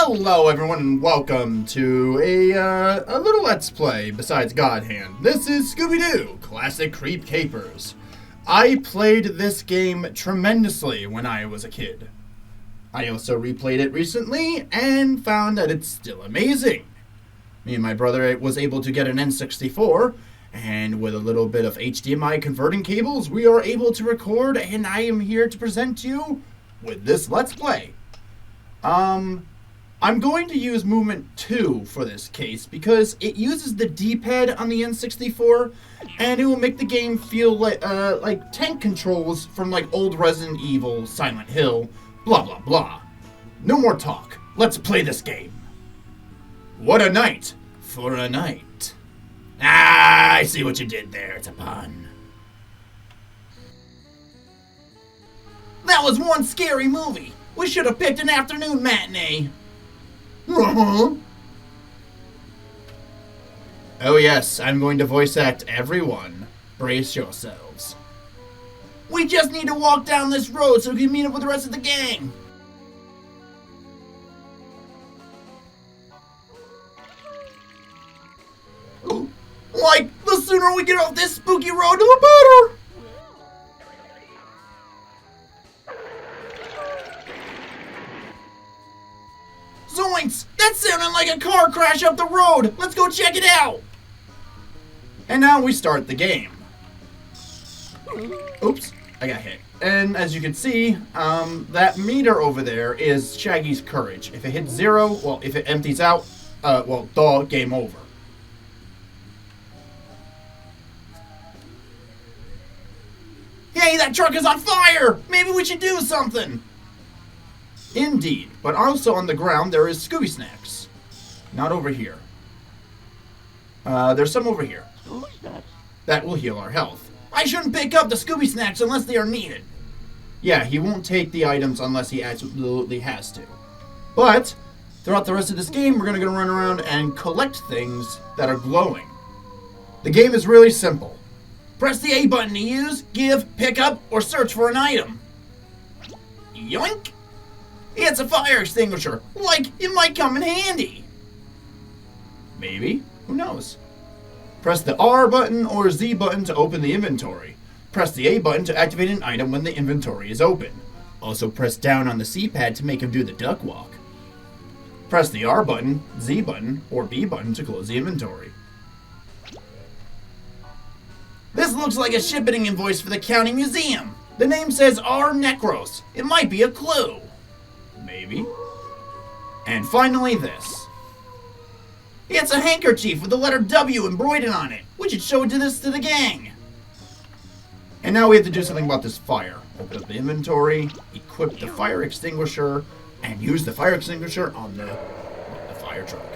Hello everyone and welcome to a little Let's Play besides God Hand. This is Scooby-Doo, Classic Creep Capers. I played this game tremendously when I was a kid. I also replayed it recently and found that it's still amazing. Me and my brother was able to get an N64, and with a little bit of HDMI converting cables, we are able to record, and I am here to present you with this Let's Play. I'm going to use movement 2 for this case because it uses the D-pad on the N64 and it will make the game feel like tank controls from like old Resident Evil, Silent Hill, blah blah blah. No more talk. Let's play this game. What a night for a night. Ah, I see what you did there. It's a pun. That was one scary movie. We should have picked an afternoon matinee. Oh yes, I'm going to voice act everyone. Brace yourselves. We just need to walk down this road so we can meet up with the rest of the gang. Ooh, like, the sooner we get off this spooky road, the better. Zoinks! That sounded like a car crash up the road! Let's go check it out! And now we start the game. Oops, I got hit. And as you can see, that meter over there is Shaggy's courage. If it hits 0, well, if it empties out, game over. Hey, that truck is on fire! Maybe we should do something! Indeed, but also on the ground there is Scooby snacks. Not over here. There's some over here. That will heal our health. I shouldn't pick up the Scooby snacks unless they are needed. Yeah, he won't take the items unless he absolutely has to. But, throughout the rest of this game, we're going to run around and collect things that are glowing. The game is really simple. Press the A button to use, give, pick up, or search for an item. Yoink! It's a fire extinguisher. Like, it might come in handy. Maybe. Who knows? Press the R button or Z button to open the inventory. Press the A button to activate an item when the inventory is open. Also press down on the C pad to make him do the duck walk. Press the R button, Z button, or B button to close the inventory. This looks like a shipping invoice for the county museum. The name says R Necros. It might be a clue. Maybe. And finally this. It's a handkerchief with the letter W embroidered on it. We should show this to the gang. And now we have to do something about this fire. Open up the inventory, equip the fire extinguisher, and use the fire extinguisher on the fire truck.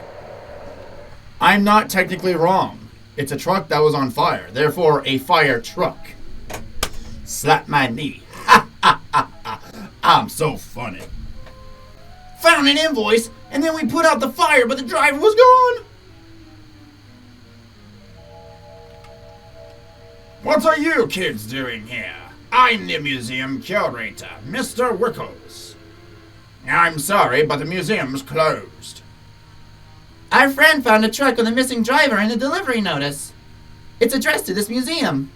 I'm not technically wrong. It's a truck that was on fire, therefore a fire truck. Slap my knee. Ha ha ha ha. I'm so funny. Found an invoice, and then we put out the fire, but the driver was gone. What are you kids doing here? I'm the museum curator, Mr. Wickles. I'm sorry, but the museum's closed. Our friend found a truck with a missing driver and a delivery notice. It's addressed to this museum.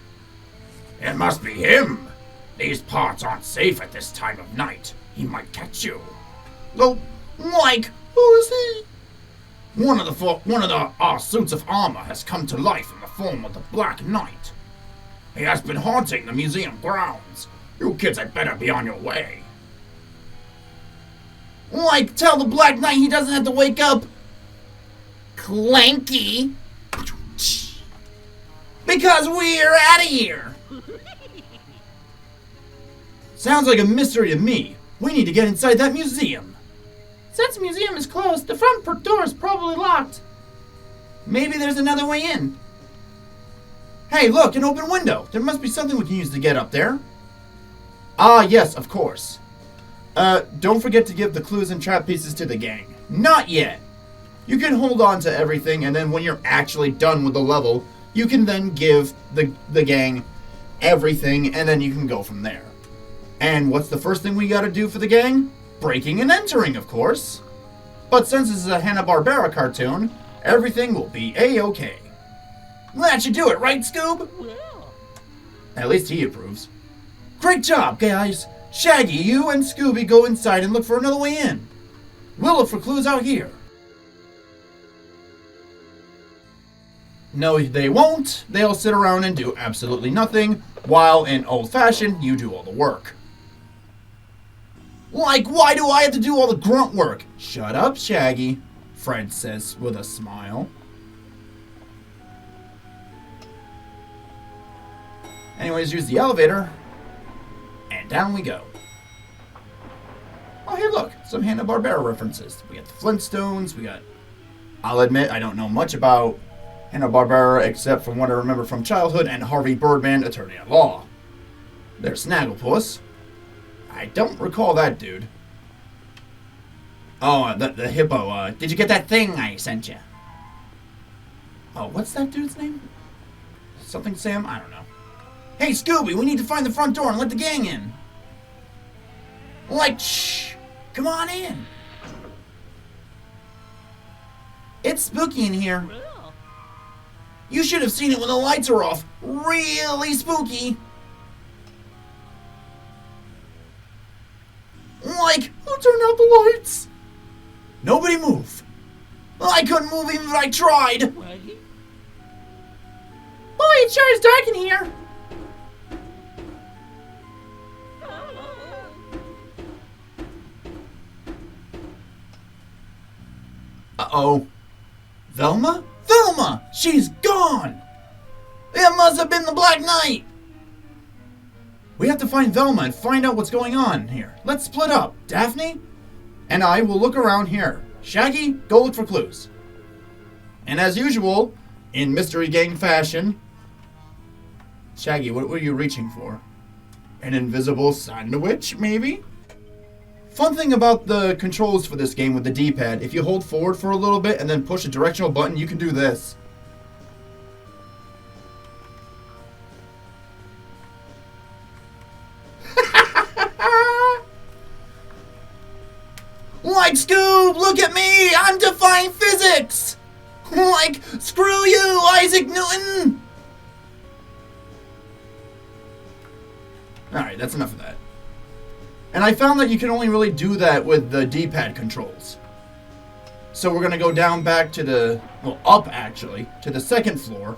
It must be him. These parts aren't safe at this time of night. He might catch you. Oh, like, who is he? One of our suits of armor has come to life in the form of the Black Knight. He has been haunting the museum grounds. You kids had better be on your way. Like, tell the Black Knight he doesn't have to wake up. Clanky. Because we're out of here. Sounds like a mystery to me. We need to get inside that museum. Since the museum is closed, the front door is probably locked. Maybe there's another way in. Hey, look, an open window. There must be something we can use to get up there. Ah, yes, of course. Don't forget to give the clues and trap pieces to the gang. Not yet. You can hold on to everything, and then when you're actually done with the level, you can then give the gang everything, and then you can go from there. And what's the first thing we gotta do for the gang? Breaking and entering, of course. But since this is a Hanna-Barbera cartoon, everything will be A-okay. That should do it, right, Scoob? At least he approves. Great job, guys. Shaggy, you and Scooby go inside and look for another way in. We'll look for clues out here. No, they won't. They'll sit around and do absolutely nothing, while in old-fashioned, you do all the work. Like, why do I have to do all the grunt work? Shut up, Shaggy, Fred says with a smile. Anyways, use the elevator, and down we go. Oh, hey, look, some Hanna-Barbera references. We got the Flintstones, we got... I'll admit, I don't know much about Hanna-Barbera except from what I remember from childhood and Harvey Birdman, Attorney at Law. There's Snagglepuss. I don't recall that dude. Oh, the hippo. Did you get that thing I sent you? Oh, what's that dude's name? Something Sam? I don't know. Hey, Scooby, we need to find the front door and let the gang in. Like, shh. Come on in. It's spooky in here. You should have seen it when the lights are off. Really spooky. Like, who turned out the lights? Nobody move. I couldn't move even if I tried. Boy, it sure is dark in here. Uh-oh. Velma? Velma! She's gone! It must have been the Black Knight! We have to find Velma and find out what's going on here. Let's split up. Daphne and I will look around here. Shaggy, go look for clues. And as usual, in Mystery Gang fashion... Shaggy, what were you reaching for? An invisible sandwich, maybe? Fun thing about the controls for this game with the D-pad, if you hold forward for a little bit and then push a directional button, you can do this. Like, Scoob, look at me! I'm defying physics! Like, screw you, Isaac Newton! Alright, that's enough of that. And I found that you can only really do that with the D-pad controls. So we're going to go down back to the... well, up, actually, to the second floor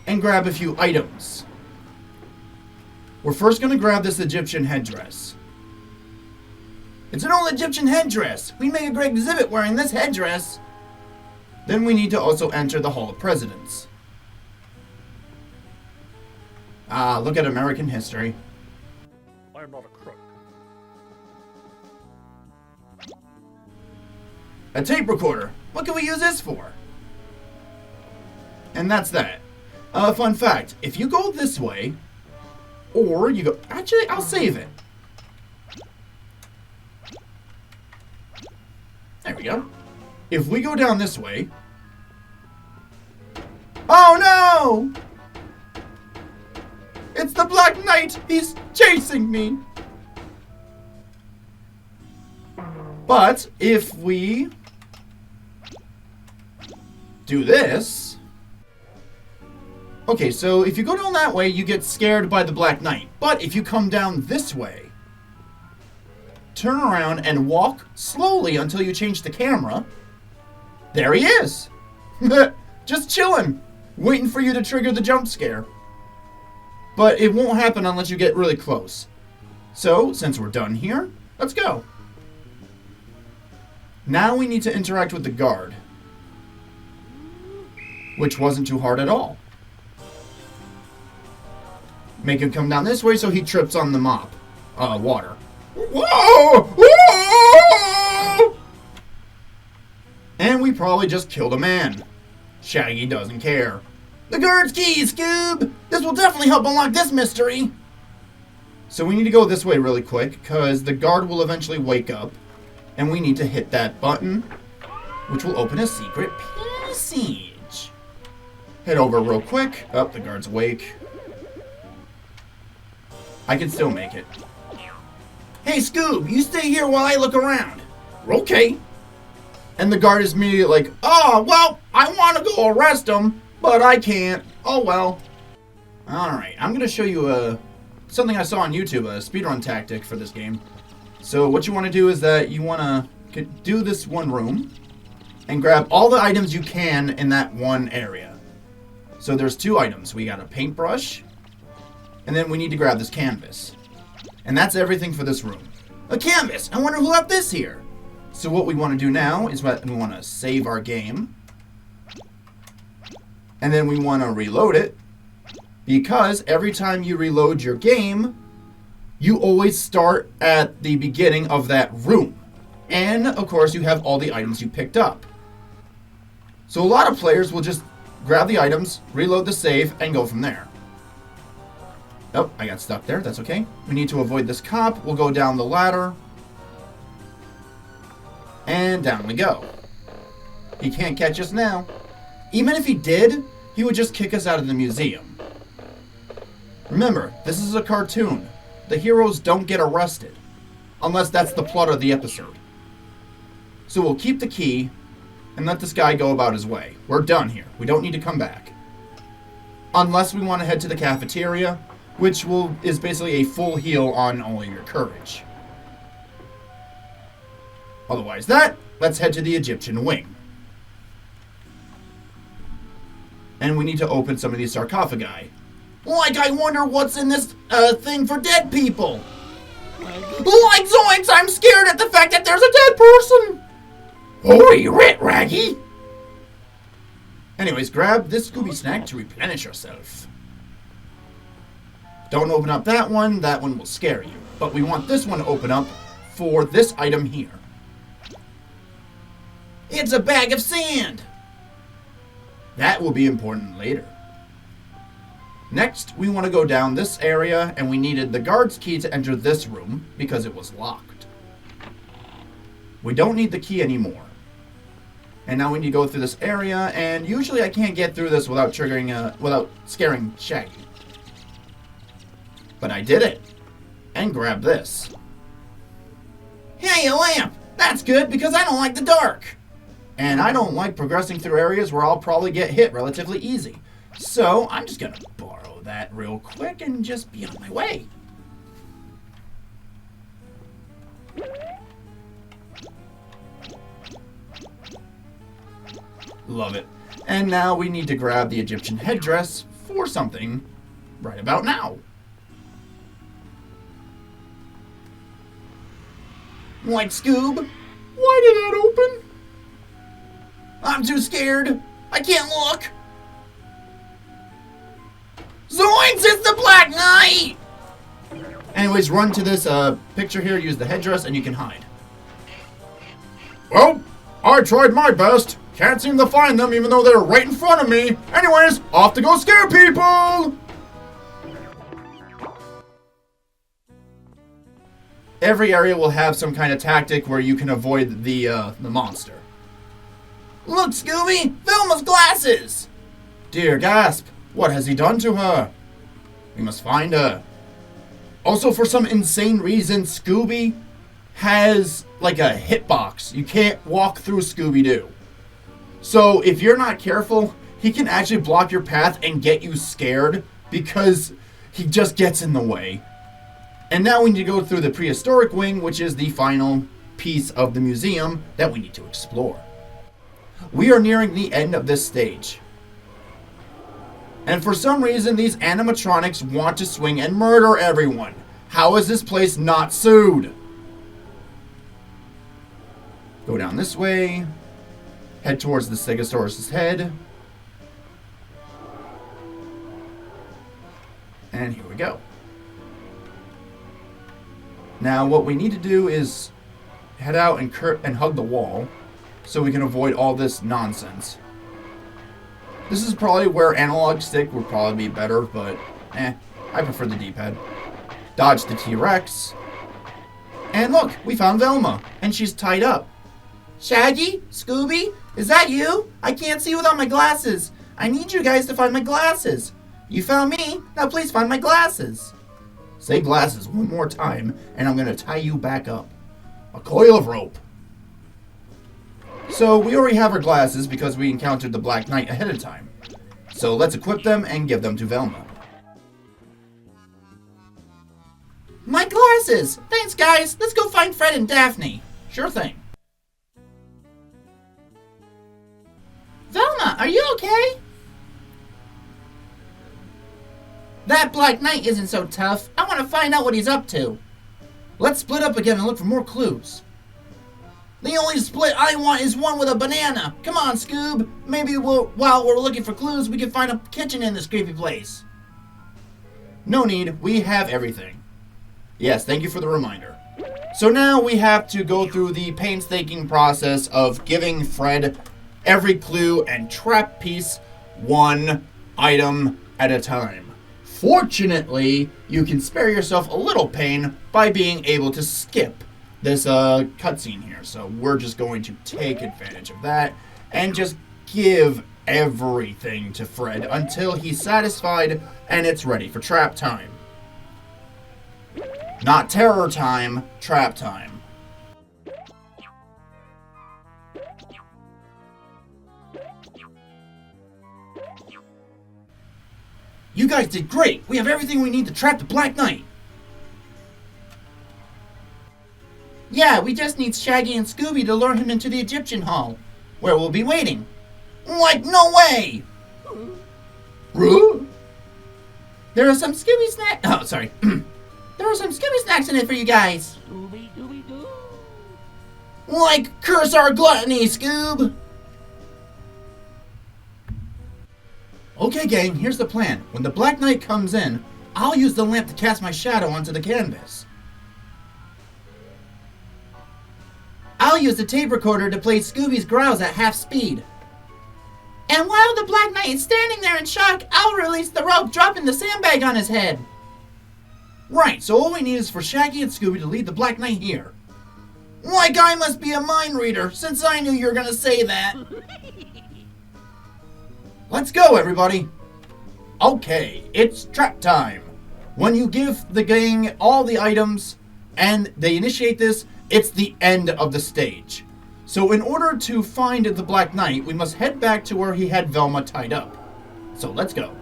and grab a few items. We're first going to grab this Egyptian headdress. It's an old Egyptian headdress. We make a great exhibit wearing this headdress. Then we need to also enter the Hall of Presidents. Ah, look at American history. I'm not a crook. A tape recorder. What can we use this for? And that's that. Fun fact. If you go this way, or you go... actually, I'll save it. There we go. If we go down this way... oh no! It's the Black Knight! He's chasing me! But if we do this... okay, so if you go down that way, you get scared by the Black Knight. But if you come down this way, turn around and walk slowly until you change the camera, there he is! Just chilling, waiting for you to trigger the jump scare. But it won't happen unless you get really close. So, since we're done here, let's go. Now we need to interact with the guard, which wasn't too hard at all. Make him come down this way so he trips on the mop. Water. Whoa! Whoa! And we probably just killed a man. Shaggy doesn't care. The guard's key, Scoob! This will definitely help unlock this mystery! So we need to go this way really quick, because the guard will eventually wake up, and we need to hit that button, which will open a secret passage. Head over real quick. Oh, the guard's awake. I can still make it. Hey, Scoob, you stay here while I look around. Okay. And the guard is immediately like, oh, well, I want to go arrest him, but I can't. Oh, well. Alright, I'm going to show you something I saw on YouTube, a speedrun tactic for this game. So what you want to do is that you want to do this one room and grab all the items you can in that one area. So there's 2 items. We got a paintbrush, and then we need to grab this canvas. And that's everything for this room. A canvas! I wonder who left this here. So what we want to do now is we want to save our game. And then we want to reload it. Because every time you reload your game, you always start at the beginning of that room. And, of course, you have all the items you picked up. So a lot of players will just grab the items, reload the save, and go from there. Oh, I got stuck there. That's okay. We need to avoid this cop. We'll go down the ladder. And down we go. He can't catch us now. Even if he did, he would just kick us out of the museum. Remember, this is a cartoon. The heroes don't get arrested. Unless that's the plot of the episode. So we'll keep the key and let this guy go about his way. We're done here. We don't need to come back. Unless we want to head to the cafeteria, which is basically a full heal on all your courage. Otherwise let's head to the Egyptian wing. And we need to open some of these sarcophagi. Like, I wonder what's in this thing for dead people. Like, zoinks, I'm scared at the fact that there's a dead person. Oh, you're it, Raggy. Anyways, grab this Scooby snack to replenish yourself. Don't open up that one will scare you. But we want this one to open up for this item here. It's a bag of sand. That will be important later. Next, we want to go down this area, and we needed the guard's key to enter this room because it was locked. We don't need the key anymore. And now we need to go through this area, and usually I can't get through this without scaring Shaggy. But I did it. And grabbed this. Hey, a lamp! That's good because I don't like the dark. And I don't like progressing through areas where I'll probably get hit relatively easy. So I'm just gonna borrow that real quick and just be on my way. Love it. And now we need to grab the Egyptian headdress for something right about now. Like, Scoob, why did that open? I'm too scared. I can't look. Zoinks, it's the Black Knight! Anyways, run to this picture here, use the headdress, and you can hide. Well, I tried my best. Can't seem to find them even though they're right in front of me. Anyways, off to go scare people! Every area will have some kind of tactic where you can avoid the monster. Look, Scooby! Velma's glasses! Dear gasp! What has he done to her? We must find her. Also, for some insane reason, Scooby has like a hitbox. You can't walk through Scooby-Doo. So if you're not careful, he can actually block your path and get you scared because he just gets in the way. And now we need to go through the prehistoric wing, which is the final piece of the museum that we need to explore. We are nearing the end of this stage. And for some reason, these animatronics want to swing and murder everyone. How is this place not sued? Go down this way. Head towards the Stegosaurus' head. And here we go. Now what we need to do is head out and hug the wall so we can avoid all this nonsense. This is probably where analog stick would probably be better, but I prefer the D-pad. Dodge the T-Rex. And look, we found Velma, and she's tied up. Shaggy? Scooby? Is that you? I can't see without my glasses. I need you guys to find my glasses. You found me, now please find my glasses. Say glasses one more time, and I'm going to tie you back up. A coil of rope. So we already have our glasses because we encountered the Black Knight ahead of time. So let's equip them and give them to Velma. My glasses! Thanks, guys. Let's go find Fred and Daphne. Sure thing. Velma, are you okay? That Black Knight isn't so tough. I want to find out what he's up to. Let's split up again and look for more clues. The only split I want is one with a banana. Come on, Scoob. Maybe while we're looking for clues, we can find a kitchen in this creepy place. No need. We have everything. Yes, thank you for the reminder. So now we have to go through the painstaking process of giving Fred every clue and trap piece one item at a time. Fortunately, you can spare yourself a little pain by being able to skip this cutscene here. So we're just going to take advantage of that and just give everything to Fred until he's satisfied and it's ready for trap time. Not terror time, trap time. You guys did great! We have everything we need to trap the Black Knight! Yeah, we just need Shaggy and Scooby to lure him into the Egyptian Hall, where we'll be waiting. Like, no way! Ruh? There are some Scooby snacks. Oh, sorry. There are some Scooby snacks in it for you guys. Scooby Dooby Doo. Like, curse our gluttony, Scoob! Okay, gang, here's the plan. When the Black Knight comes in, I'll use the lamp to cast my shadow onto the canvas. I'll use the tape recorder to play Scooby's growls at half speed. And while the Black Knight is standing there in shock, I'll release the rope, dropping the sandbag on his head. Right, so all we need is for Shaggy and Scooby to lead the Black Knight here. Like I must be a mind reader, since I knew you were gonna say that. Let's go, everybody. Okay, it's trap time. When you give the gang all the items and they initiate this, it's the end of the stage. So in order to find the Black Knight, we must head back to where he had Velma tied up. So let's go.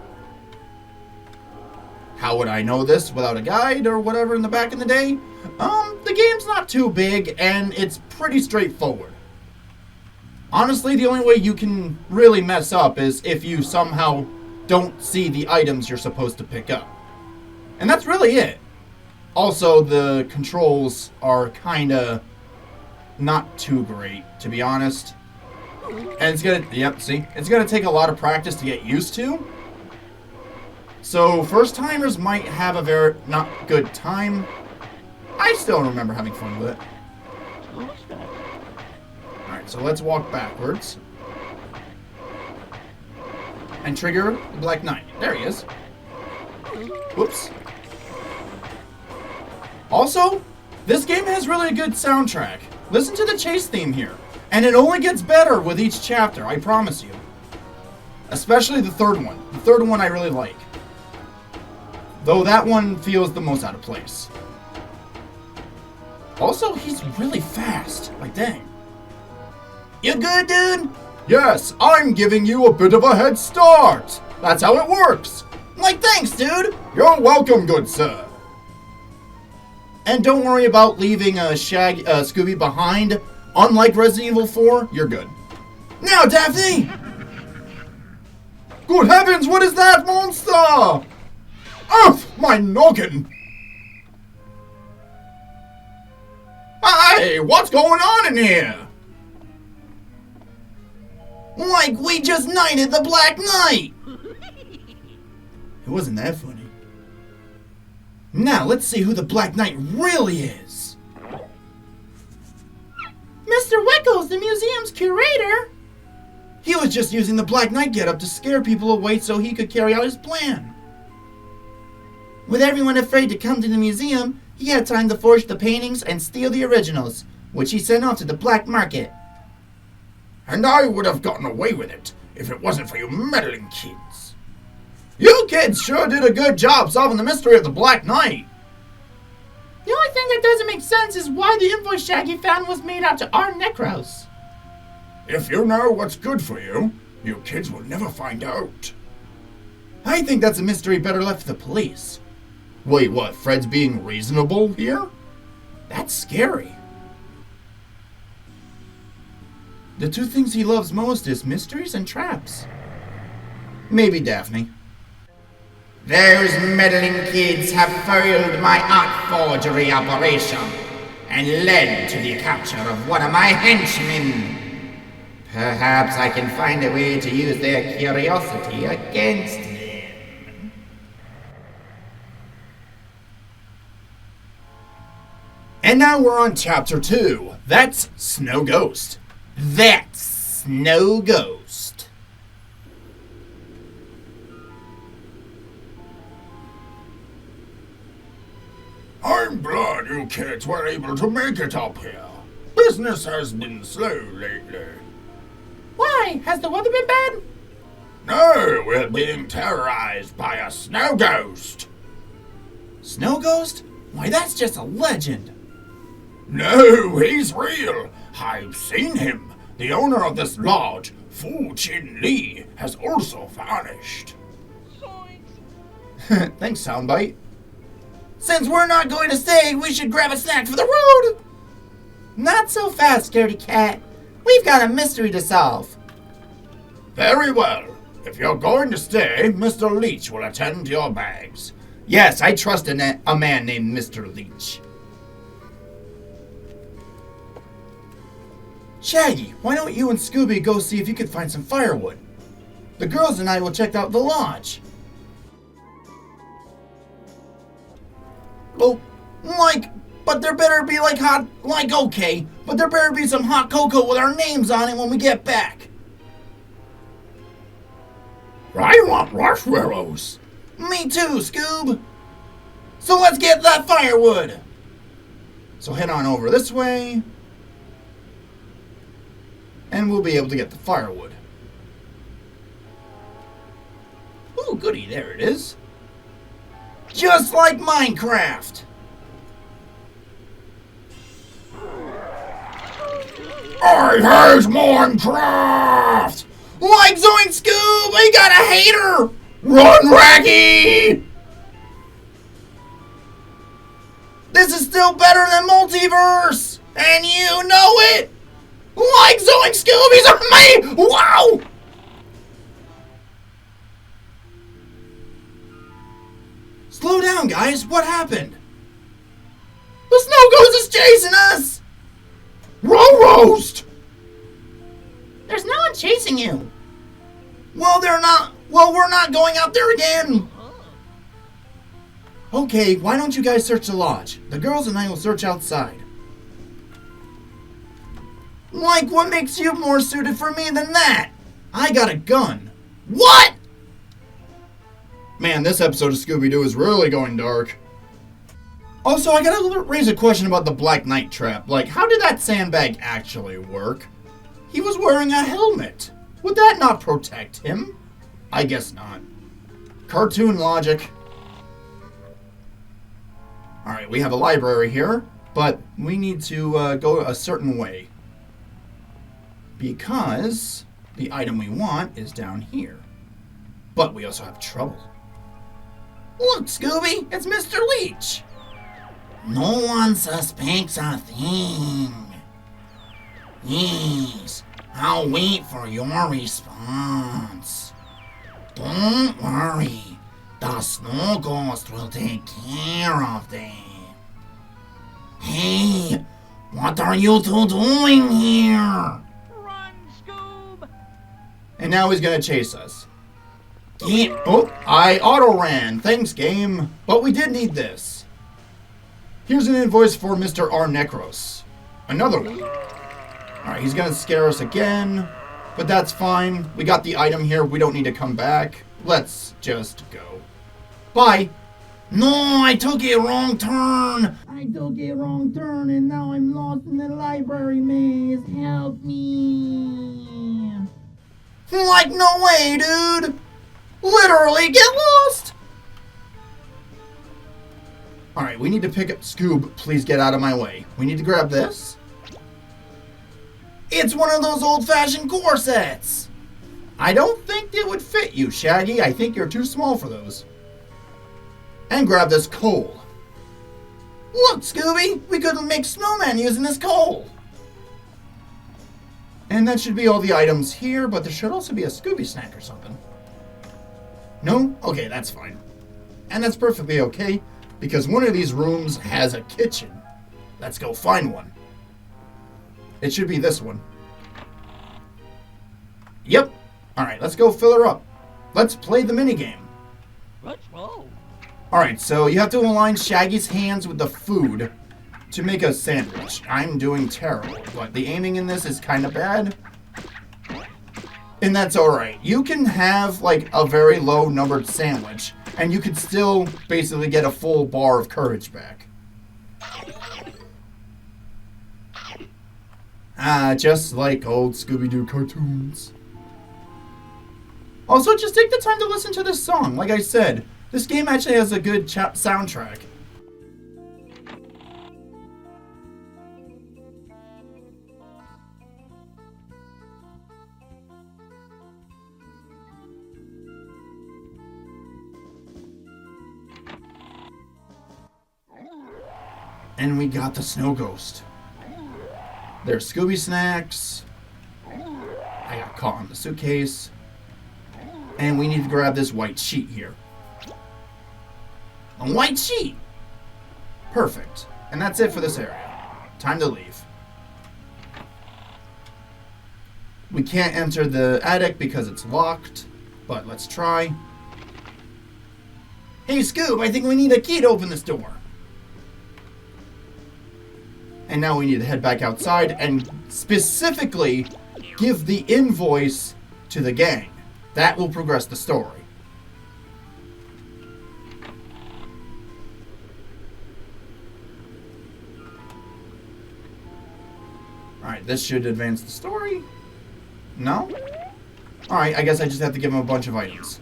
How would I know this without a guide or whatever in the back in the day? The game's not too big and it's pretty straightforward. Honestly, the only way you can really mess up is if you somehow don't see the items you're supposed to pick up. And that's really it. Also, the controls are kinda not too great, to be honest. And it's gonna take a lot of practice to get used to. So, first timers might have a very not good time. I still remember having fun with it. Alright, so let's walk backwards. And trigger the Black Knight. There he is. Whoops. Also, this game has really a good soundtrack. Listen to the chase theme here. And it only gets better with each chapter, I promise you. Especially the third one. The third one I really like. Though that one feels the most out of place. Also, he's really fast. Like, dang. You good, dude? Yes, I'm giving you a bit of a head start. That's how it works. Like, thanks, dude. You're welcome, good sir. And don't worry about leaving Scooby behind. Unlike Resident Evil 4, you're good. Now, Daphne! Good heavens, what is that monster? Off my noggin! Hey, what's going on in here? Like we just knighted the Black Knight! It wasn't that funny. Now, let's see who the Black Knight really is. Mr. Wickles, the museum's curator. He was just using the Black Knight getup to scare people away so he could carry out his plan. With everyone afraid to come to the museum, he had time to forge the paintings and steal the originals, which he sent off to the black market. And I would have gotten away with it if it wasn't for you meddling kids. You kids sure did a good job solving the mystery of the Black Knight. The only thing that doesn't make sense is why the invoice Shaggy found was made out to our Necros. If you know what's good for you, you kids will never find out. I think that's a mystery better left to the police. Wait, what? Fred's being reasonable here? That's scary. The two things he loves most is mysteries and traps. Maybe Daphne. Those meddling kids have foiled my art forgery operation and led to the capture of one of my henchmen. Perhaps I can find a way to use their curiosity against them. And now we're on chapter 2. That's Snow Ghost. That's Snow Ghost. I'm glad you kids were able to make it up here. Business has been slow lately. Why? Has the weather been bad? No, we're being terrorized by a snow ghost. Snow Ghost? Why, that's just a legend. No, he's real. I've seen him. The owner of this lodge, Fu Chin Lee, has also vanished. Thanks, Soundbite. Since we're not going to stay, we should grab a snack for the road. Not so fast, scaredy cat. We've got a mystery to solve. Very well. If you're going to stay, Mr. Leech will attend to your bags. Yes, I trust a man named Mr. Leech. Shaggy, why don't you and Scooby go see if you can find some firewood? The girls and I will check out the lodge. Oh, but there better be but there better be some hot cocoa with our names on it when we get back. I want marshmallows. Me too, Scoob. So let's get that firewood. So head on over this way. And we'll be able to get the firewood. Ooh, goody, there it is. Just like Minecraft. I hate Minecraft! Like Zoink Scoob, I got a hater! Run, Raggy! This is still better than Multiverse! And you know it! Like Zoink Scooby's on me! Wow! Slow down, guys. What happened? The Snow Ghost is chasing us! Roast! There's no one chasing you. Well, we're not going out there again. Okay, why don't you guys search the lodge? The girls and I will search outside. Like, what makes you more suited for me than that? I got a gun. What? Man, this episode of Scooby-Doo is really going dark. Also, I gotta raise a question about the Black Knight trap. Like, how did that sandbag actually work? He was wearing a helmet. Would that not protect him? I guess not. Cartoon logic. Alright, we have a library here, but we need to go a certain way. Because the item we want is down here. But we also have trouble. Look, Scooby, it's Mr. Leech. No one suspects a thing. Yes, I'll wait for your response. Don't worry, the Snow Ghost will take care of them. Hey, what are you two doing here? Run, Scoob! And now he's gonna chase us. I auto-ran. Thanks, game. But we did need this. Here's an invoice for Mr. R. Necros. Another one. Alright, he's gonna scare us again. But that's fine. We got the item here. We don't need to come back. Let's just go. Bye. No, I took a wrong turn. I took a wrong turn and now I'm lost in the library maze. Help me. Like, no way, dude. Literally get lost. Alright, we need to pick up Scoob. Please get out of my way. We need to grab this. It's one of those old-fashioned corsets. I don't think it would fit you, Shaggy. I think you're too small for those. And grab this coal. Look, Scooby, we could make snowmen using this coal. And that should be all the items here, but there should also be a Scooby snack or something. No? Okay, that's fine. And that's perfectly okay, because one of these rooms has a kitchen. Let's go find one. It should be this one. Yep. Alright, let's go fill her up. Let's play the minigame. Let's roll. Alright, so you have to align Shaggy's hands with the food to make a sandwich. I'm doing terrible, but the aiming in this is kind of bad. And that's alright. You can have, like, a very low numbered sandwich, and you could still basically get a full bar of courage back. Just like old Scooby-Doo cartoons. Also, just take the time to listen to this song. Like I said, this game actually has a good soundtrack. And we got the Snow Ghost. There's Scooby snacks. I got caught in the suitcase. And we need to grab this white sheet here. A white sheet! Perfect. And that's it for this area. Time to leave. We can't enter the attic because it's locked, but let's try. Hey, Scoob, I think we need a key to open this door. And now we need to head back outside and specifically give the invoice to the gang. That will progress the story. Alright, this should advance the story. No? Alright, I guess I just have to give him a bunch of items.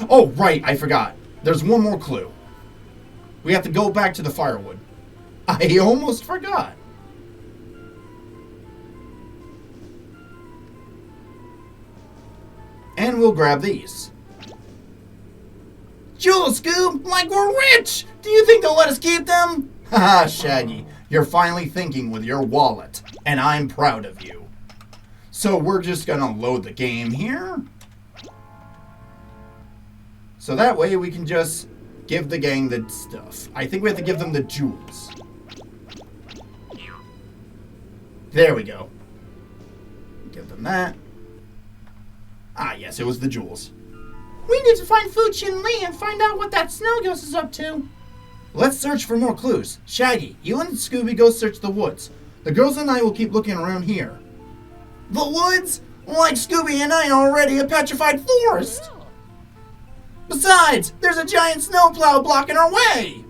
Oh, right, I forgot. There's one more clue. We have to go back to the firewood. I almost forgot. And we'll grab these. Jewels, Scoob! Like we're rich! Do you think they'll let us keep them? Haha, Shaggy. You're finally thinking with your wallet. And I'm proud of you. So we're just gonna load the game here. So that way we can just give the gang the stuff. I think we have to give them the jewels. There we go. Give them that. Ah, yes, it was the jewels. We need to find Fu Chin Lee and find out what that snow ghost is up to. Let's search for more clues. Shaggy, you and Scooby go search the woods. The girls and I will keep looking around here. The woods? Like Scooby and I are already a petrified forest. Besides, there's a giant snowplow blocking our way.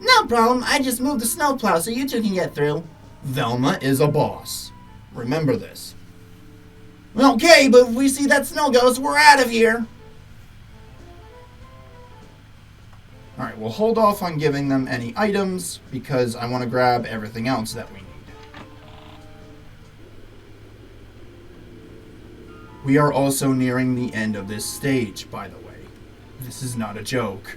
No problem, I just moved the snowplow so you two can get through. Velma is a boss. Remember this. Okay, but if we see that snow ghost, we're out of here. Alright, we'll hold off on giving them any items because I want to grab everything else that we need. We are also nearing the end of this stage, by the way. This is not a joke.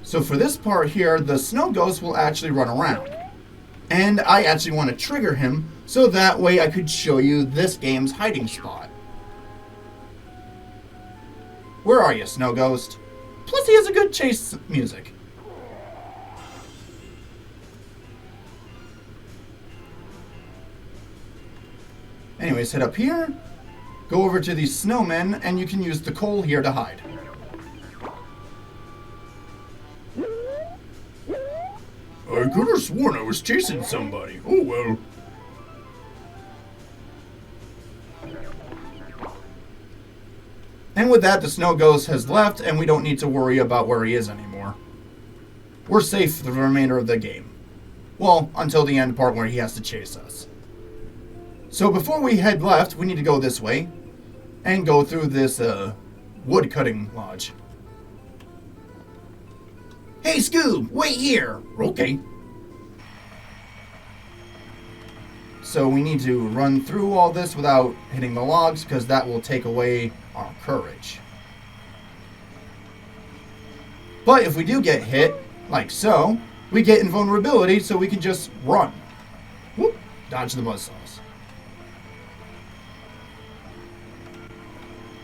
So for this part here, the snow ghost will actually run around. And I actually want to trigger him so that way I could show you this game's hiding spot. Where are you, Snow Ghost? Plus he has a good chase music. Anyways, head up here, go over to these snowmen, and you can use the coal here to hide. I could have sworn I was chasing somebody. Oh well. And with that, the Snow Ghost has left, and we don't need to worry about where he is anymore. We're safe for the remainder of the game. Well, until the end part where he has to chase us. So before we head left, we need to go this way, and go through this, wood cutting lodge. Hey, Scoob, wait here. Okay. So we need to run through all this without hitting the logs, because that will take away our courage. But if we do get hit, like so, we get invulnerability, so we can just run. Whoop, dodge the buzzsaws.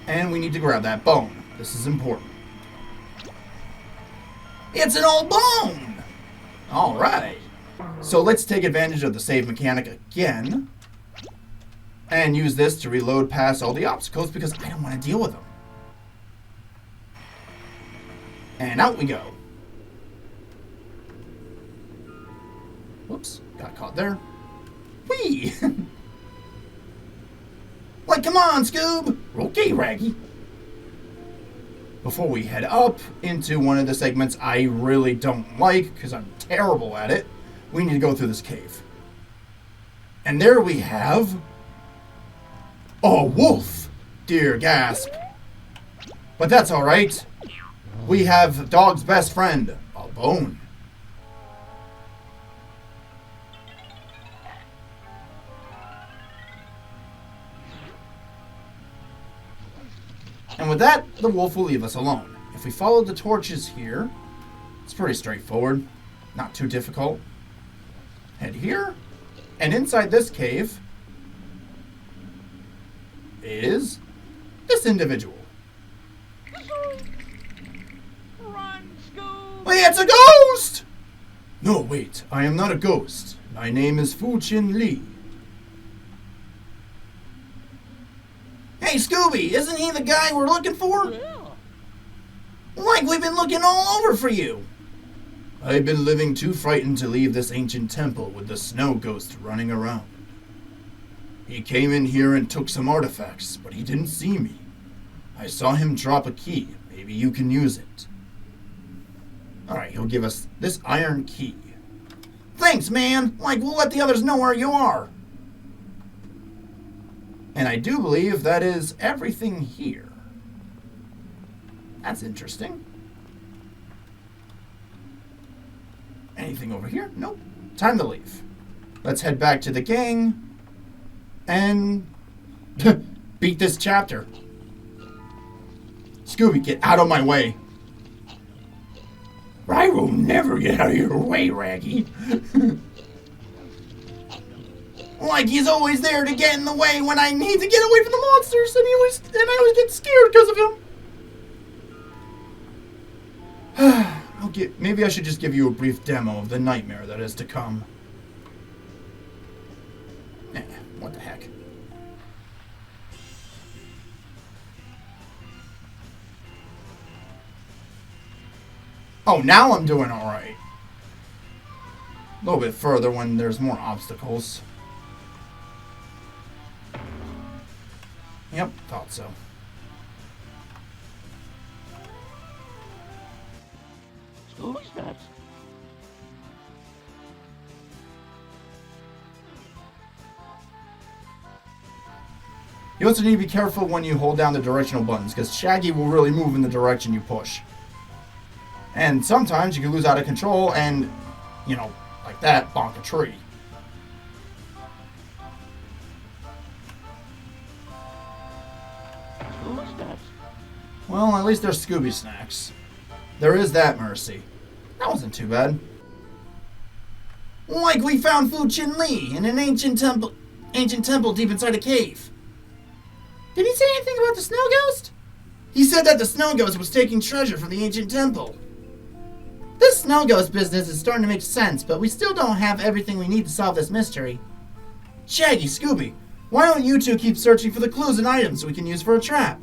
And we need to grab that bone. This is important. It's an old bone! Alright. So let's take advantage of the save mechanic again. And use this to reload past all the obstacles because I don't want to deal with them. And out we go. Whoops, got caught there. Whee! Like, come on, Scoob! Okay, Raggy. Before we head up into one of the segments I really don't like, because I'm terrible at it, we need to go through this cave. And there we have... a wolf! Dear gasp. But that's alright. We have dog's best friend, a bone. And with that, the wolf will leave us alone. If we follow the torches here, it's pretty straightforward. Not too difficult. Head here, and inside this cave is this individual. Run, Scoob! Wait, it's a ghost! No, wait, I am not a ghost. My name is Fu Chin Lee. Hey, Scooby, isn't he the guy we're looking for? Yeah. Like we've been looking all over for you. I've been living too frightened to leave this ancient temple with the snow ghost running around. He came in here and took some artifacts, but he didn't see me. I saw him drop a key. Maybe you can use it. Alright, he'll give us this iron key. Thanks, man! Like, we'll let the others know where you are. And I do believe that is everything here. That's interesting. Anything over here? Nope. Time to leave. Let's head back to the gang and beat this chapter. Scooby, get out of my way. I will never get out of your way, Raggy. Like he's always there to get in the way when I need to get away from the monsters, and I always get scared because of him. Maybe I should just give you a brief demo of the nightmare that is to come. What the heck? Oh, now I'm doing alright. A little bit further when there's more obstacles. Yep, thought so. Scooby's nuts. You also need to be careful when you hold down the directional buttons, because Shaggy will really move in the direction you push. And sometimes you can lose out of control and, you know, like that, bonk a tree. Scooby's nuts. Well, at least there's Scooby snacks. There is that mercy. That wasn't too bad. Like we found Fu Chin Lee in an ancient temple deep inside a cave. Did he say anything about the snow ghost? He said that the snow ghost was taking treasure from the ancient temple. This snow ghost business is starting to make sense, but we still don't have everything we need to solve this mystery. Shaggy, Scooby, why don't you two keep searching for the clues and items we can use for a trap?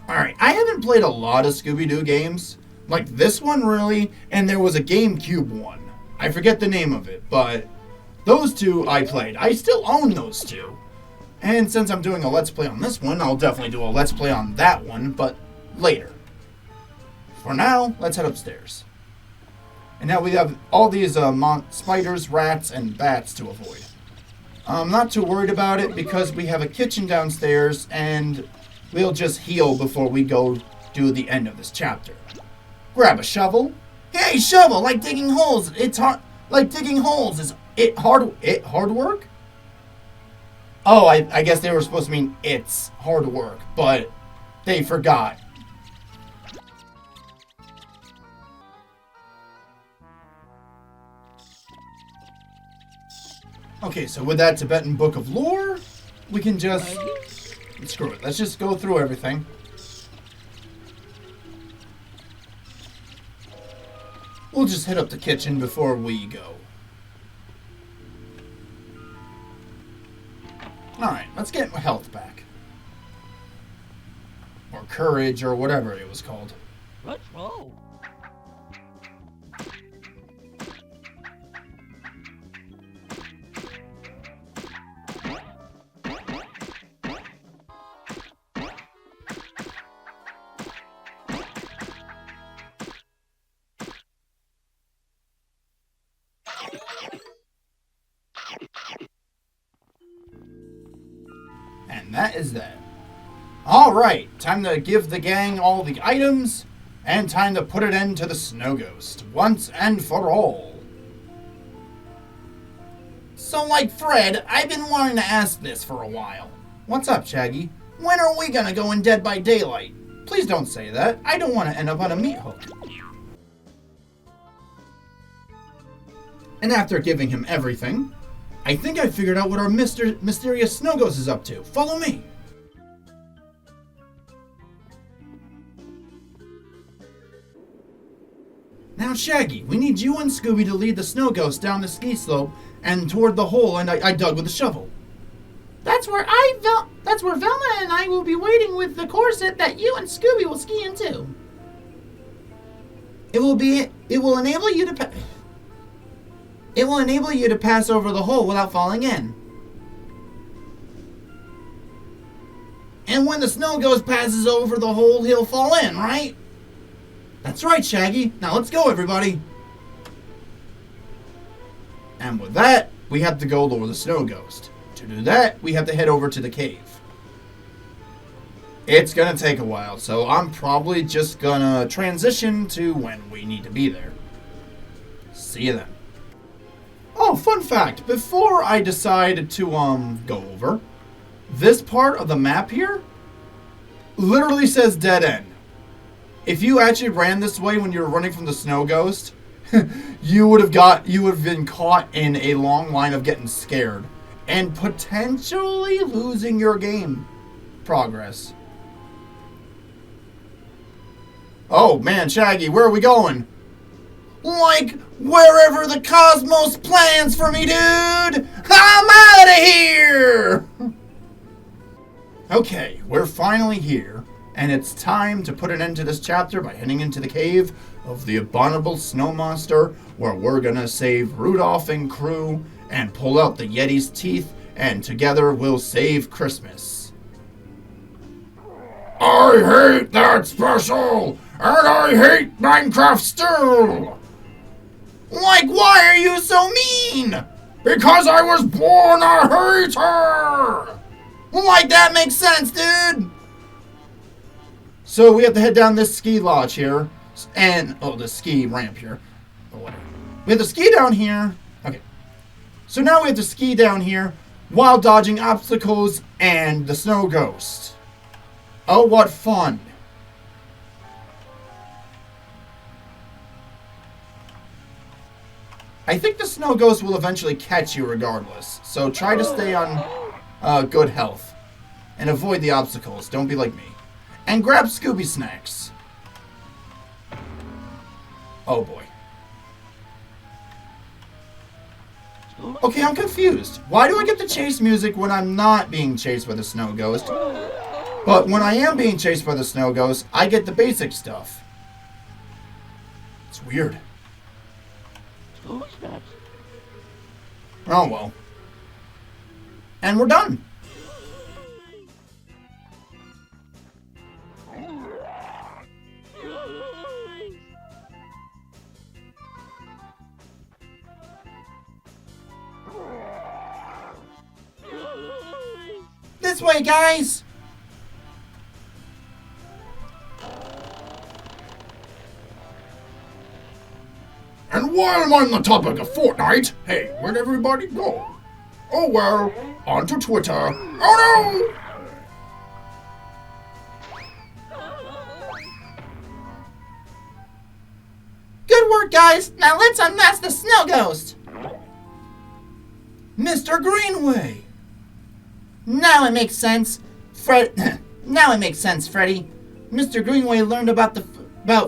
Alright, I haven't played a lot of Scooby-Doo games. Like this one, really, and there was a GameCube one. I forget the name of it, but those two I played. I still own those two. And since I'm doing a Let's Play on this one, I'll definitely do a Let's Play on that one, but later. For now, let's head upstairs. And now we have all these spiders, rats, and bats to avoid. I'm not too worried about it because we have a kitchen downstairs and we'll just heal before we go do the end of this chapter. Grab a shovel. Hey, shovel! Like digging holes. It's hard. Like digging holes is hard work? Oh, I guess they were supposed to mean it's hard work, but they forgot. Okay, so with that Tibetan Book of Lore, we can just... Screw it. Let's just go through everything. We'll just hit up the kitchen before we go. Alright, let's get health back. Or courage, or whatever it was called. Let's roll. And that is that. Alright, time to give the gang all the items, and time to put it into the Snow Ghost, once and for all. So like Fred, I've been wanting to ask this for a while. What's up, Shaggy? When are we gonna go in Dead by Daylight? Please don't say that. I don't want to end up on a meat hook. And after giving him everything, I think I figured out what our mysterious Snow Ghost is up to. Follow me. Now, Shaggy, we need you and Scooby to lead the Snow Ghost down the ski slope and toward the hole I dug with the shovel. That's where Velma and I will be waiting with the corset that you and Scooby will ski into. It will enable you to pass over the hole without falling in. And when the Snow Ghost passes over the hole, he'll fall in, right? That's right, Shaggy. Now let's go, everybody. And with that, we have to go lure the Snow Ghost. To do that, we have to head over to the cave. It's gonna take a while, so I'm probably just gonna transition to when we need to be there. See you then. Oh, fun fact, before I decide to go over, this part of the map here literally says dead end. If you actually ran this way when you were running from the Snow Ghost, you would have been caught in a long line of getting scared and potentially losing your game progress. Oh man, Shaggy, where are we going? Like wherever the cosmos plans for me, dude! I'm out of here! Okay, we're finally here, and it's time to put an end to this chapter by heading into the cave of the abominable snow monster, where we're gonna save Rudolph and crew and pull out the Yeti's teeth, and together we'll save Christmas. I hate that special, and I hate Minecraft still. Like, why are you so mean? Because I was born a hater. Like, that makes sense, dude. So we have to head down this ski lodge here, and the ski ramp here, or whatever. We have to ski down here. Okay. So now we have to ski down here while dodging obstacles and the Snow Ghost. Oh, what fun. I think the Snow Ghost will eventually catch you regardless, so try to stay on good health. And avoid the obstacles, don't be like me. And grab Scooby snacks. Oh boy. Okay, I'm confused. Why do I get the chase music when I'm not being chased by the Snow Ghost? But when I am being chased by the Snow Ghost, I get the basic stuff. It's weird. Oh well. And we're done. This way, guys! And while I'm on the topic of Fortnite, hey, where'd everybody go? Oh well, on to Twitter. Oh no! Good work, guys. Now let's unmask the snow ghost. Mr. Greenway. Now it makes sense, Now it makes sense, Freddy. Mr. Greenway learned about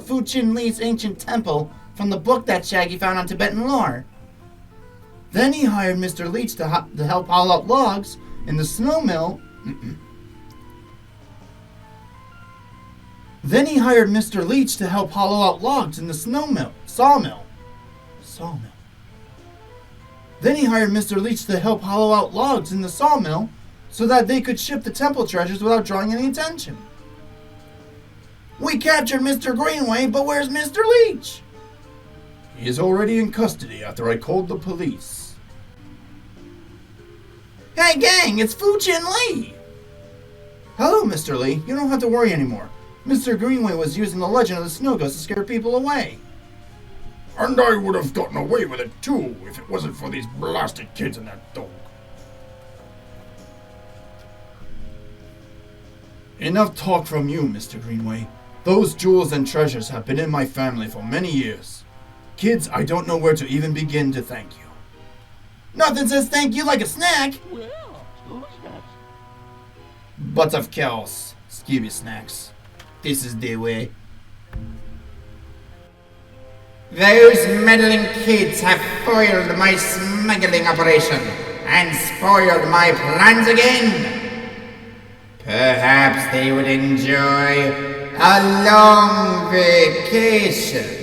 Fu Chin Lee's ancient temple from the book that Shaggy found on Tibetan lore. Then he hired Mr. Leach to help haul out logs in the snow mill. Then he hired Mr. Leach to help hollow out logs in the sawmill. Then he hired Mr. Leach to help hollow out logs in the sawmill so that they could ship the temple treasures without drawing any attention. We captured Mr. Greenway, but where's Mr. Leach? He is already in custody after I called the police. Hey gang, it's Fu Chin Lee! Hello, Mr. Lee. You don't have to worry anymore. Mr. Greenway was using the legend of the snow ghost to scare people away. And I would have gotten away with it too if it wasn't for these blasted kids and that dog. Enough talk from you, Mr. Greenway. Those jewels and treasures have been in my family for many years. Kids, I don't know where to even begin to thank you. Nothing says thank you like a snack. Well, Scooby snacks. But of course, Scooby snacks. This is the way. Those meddling kids have foiled my smuggling operation and spoiled my plans again. Perhaps they would enjoy a long vacation.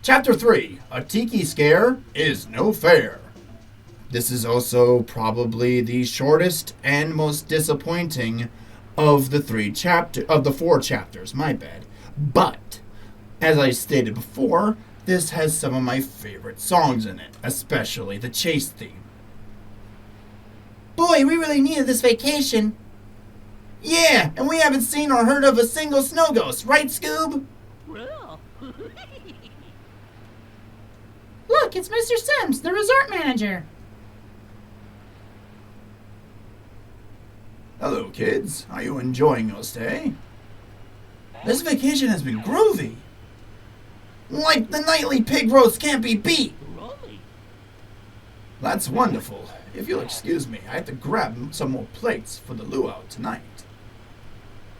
Chapter 3, A Tiki Scare is No Fair. This is also probably the shortest and most disappointing of the 4 chapters, my bad. But, as I stated before, this has some of my favorite songs in it, especially the chase theme. Boy, we really needed this vacation. Yeah, and we haven't seen or heard of a single snow ghost, right, Scoob? Well. Look, it's Mr. Sims, the resort manager. Hello, kids. Are you enjoying your stay? This vacation has been groovy. Like the nightly pig roast can't be beat. Rolly. That's wonderful. If you'll excuse me, I have to grab some more plates for the luau tonight.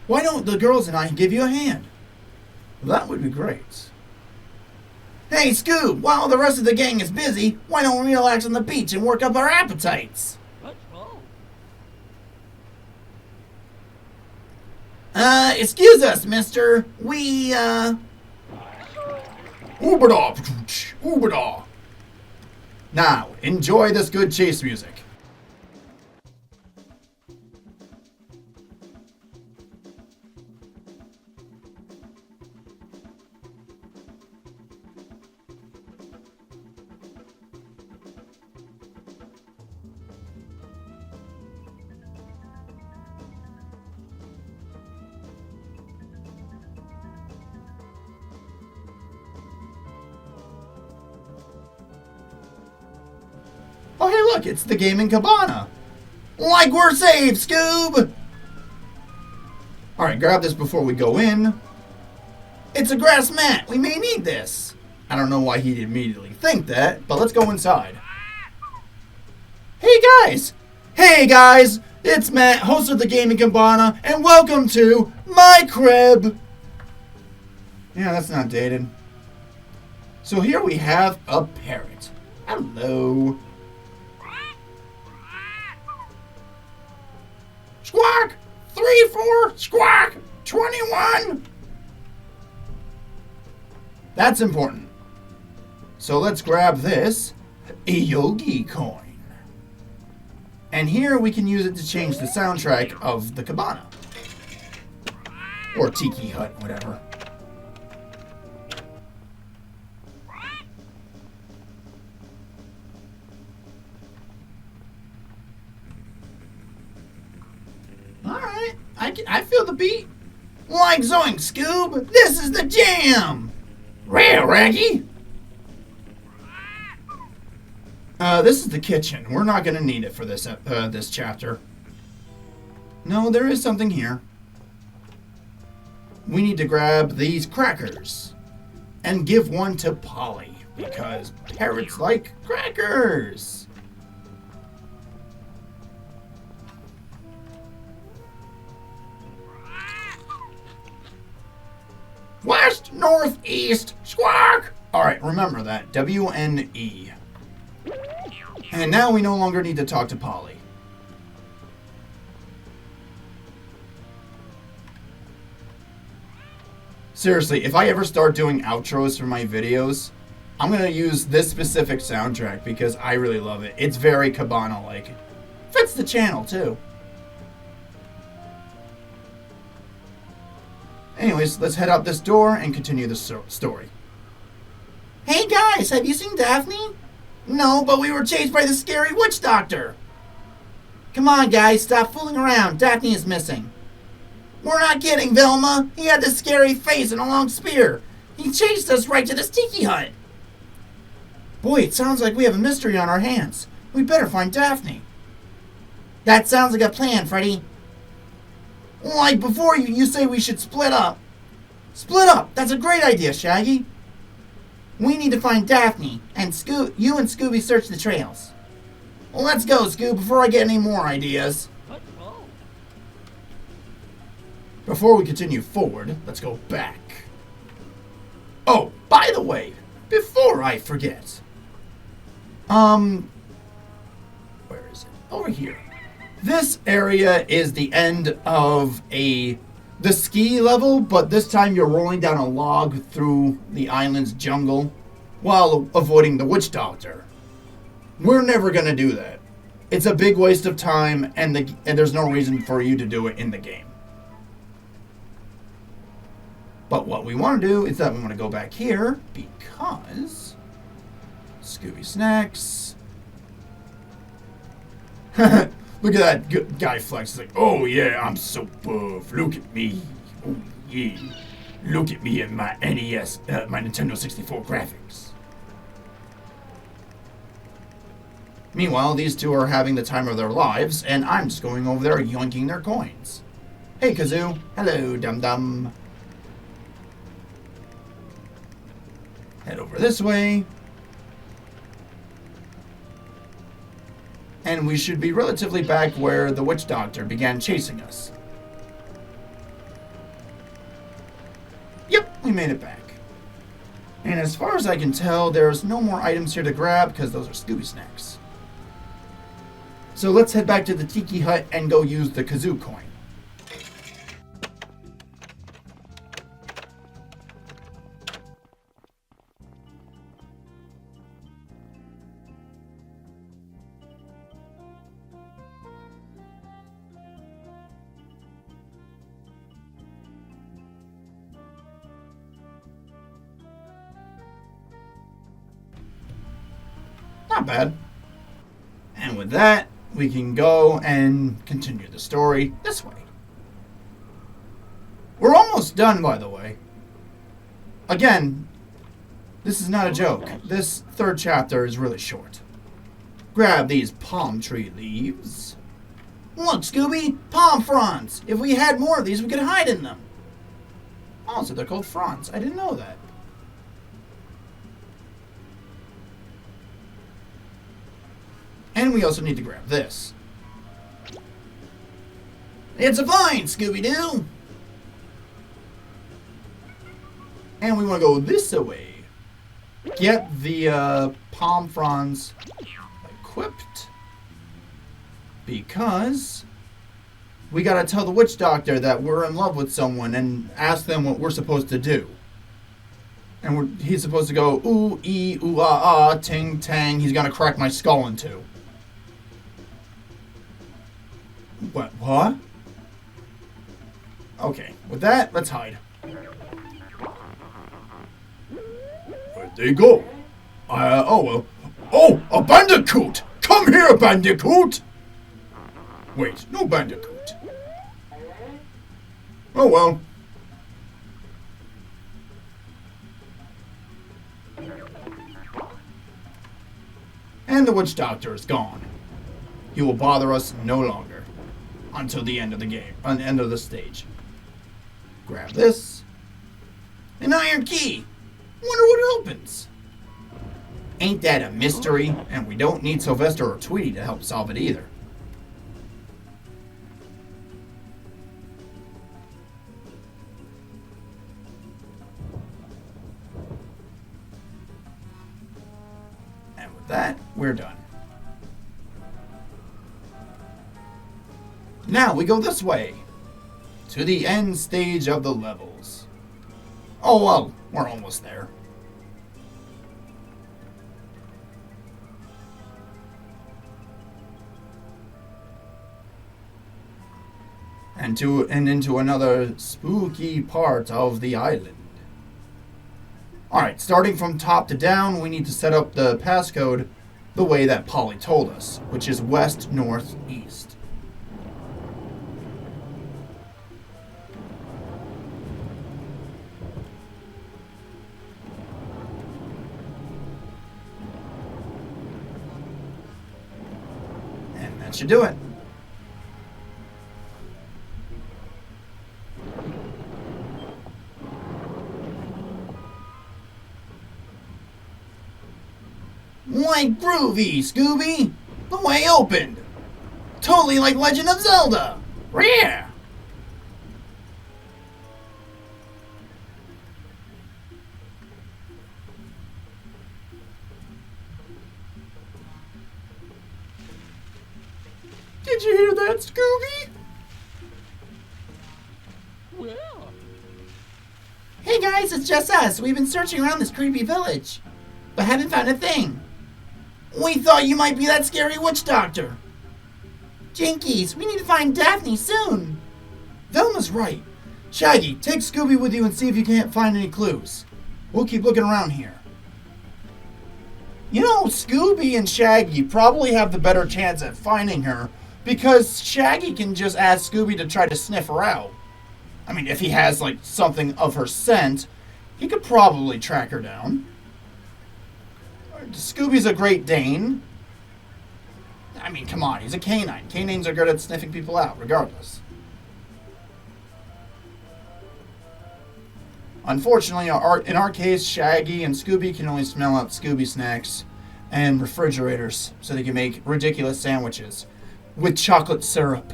Why don't the girls and I give you a hand? That would be great. Hey, Scoob, while the rest of the gang is busy, why don't we relax on the beach and work up our appetites? Let's roll. Excuse us, mister. Oobada! Oobada! Now, enjoy this good chase music. Oh, hey, look, it's the gaming cabana. Like we're saved, Scoob! Alright, grab this before we go in. It's a grass mat. We may need this. I don't know why he'd immediately think that, but let's go inside. Hey, guys! Hey, guys! It's Matt, host of the Gaming Cabana, and welcome to my crib! Yeah, that's not dated. So here we have a parrot. Hello. Squawk! 3-4, squawk! 21! That's important. So let's grab this, a Yogi coin. And here we can use it to change the soundtrack of the cabana. Or Tiki Hut, whatever. I feel the beat. Like zoink, Scoob. This is the jam. Well, Raggy. This is the kitchen. We're not gonna need it for this chapter. No, there is something here. We need to grab these crackers and give one to Polly because parrots like crackers. West, north, east, squawk. Alright, remember that. W-N-E. And now we no longer need to talk to Polly. Seriously, if I ever start doing outros for my videos, I'm going to use this specific soundtrack because I really love it. It's very Cabana-like. Fits the channel, too. Anyways, let's head out this door and continue the story. Hey guys, have you seen Daphne? No, but we were chased by the scary witch doctor. Come on guys, stop fooling around. Daphne is missing. We're not kidding, Velma. He had this scary face and a long spear. He chased us right to this tiki hut. Boy, it sounds like we have a mystery on our hands. We better find Daphne. That sounds like a plan, Freddy. Like before you say we should split up. Split up! That's a great idea, Shaggy. We need to find Daphne, and you and Scooby search the trails. Well, let's go, Scoob, before I get any more ideas. Let's go. Before we continue forward, let's go back. Oh, by the way, before I forget. Where is it? Over here. This area is the end of the ski level, but this time you're rolling down a log through the island's jungle while avoiding the witch doctor. We're never going to do that. It's a big waste of time, and there's no reason for you to do it in the game. But what we want to do is that we want to go back here because Scooby Snacks. Look at that guy flex. He's like, oh yeah, I'm so buff. Look at me. Oh yeah. Look at me and my NES, my Nintendo 64 graphics. Meanwhile, these two are having the time of their lives, and I'm just going over there yoinking their coins. Hey, Kazoo. Hello, dum-dum. Head over this way. And we should be relatively back where the witch doctor began chasing us. Yep, we made it back. And as far as I can tell, there's no more items here to grab because those are Scooby Snacks. So let's head back to the Tiki Hut and go use the Kazoo coin. Not bad. And with that, we can go and continue the story this way. We're almost done, by the way. Again, this is not a joke. This third chapter is really short. Grab these palm tree leaves. Look, Scooby, palm fronds. If we had more of these, we could hide in them. Oh, so they're called fronds. I didn't know that. And we also need to grab this. It's a vine, Scooby-Doo! And we want to go this way. Get the palm fronds equipped. Because we gotta tell the witch doctor that we're in love with someone and ask them what we're supposed to do. And he's supposed to go, ooh, ee, ooh, ah, ah, ting, tang. He's gonna crack my skull in two. What? Okay, with that, let's hide. Where'd they go? Oh, a bandicoot! Come here, bandicoot! Wait, no bandicoot. Oh well. And the witch doctor is gone. He will bother us no longer. Until the end of the game. On the end of the stage. Grab this. An iron key. Wonder what it opens. Ain't that a mystery? And we don't need Sylvester or Tweety to help solve it either. And with that, we're done. Now we go this way. To the end stage of the levels. Oh well, we're almost there. And into another spooky part of the island. Alright, starting from top to down, we need to set up the passcode the way that Polly told us, which is west, north, east. And that should do it. Like groovy, Scooby! The way opened! Totally like Legend of Zelda! Rare! Did you hear that, Scooby? Well, Hey guys, it's just us. We've been searching around this creepy village, but haven't found a thing. We thought you might be that scary witch doctor. Jinkies, we need to find Daphne soon. Velma's right. Shaggy, take Scooby with you and see if you can't find any clues. We'll keep looking around here. You know, Scooby and Shaggy probably have the better chance at finding her because Shaggy can just ask Scooby to try to sniff her out. I mean, if he has, like, something of her scent, he could probably track her down. Scooby's a Great Dane. I mean, come on, he's a canine. Canines are good at sniffing people out, regardless. Unfortunately, in our case, Shaggy and Scooby can only smell out Scooby snacks and refrigerators, so they can make ridiculous sandwiches with chocolate syrup.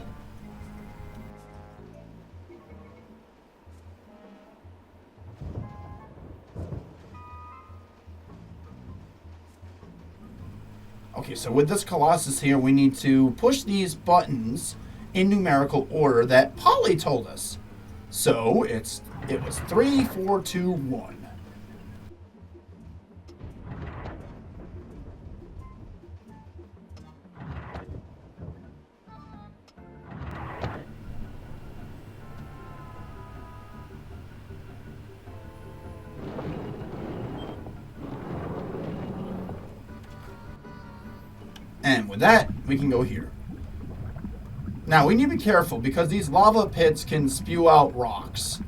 Okay, so with this Colossus here, we need to push these buttons in numerical order that Polly told us. So it was 3, 4, 2, 1. And with that, we can go here. Now, we need to be careful because these lava pits can spew out rocks.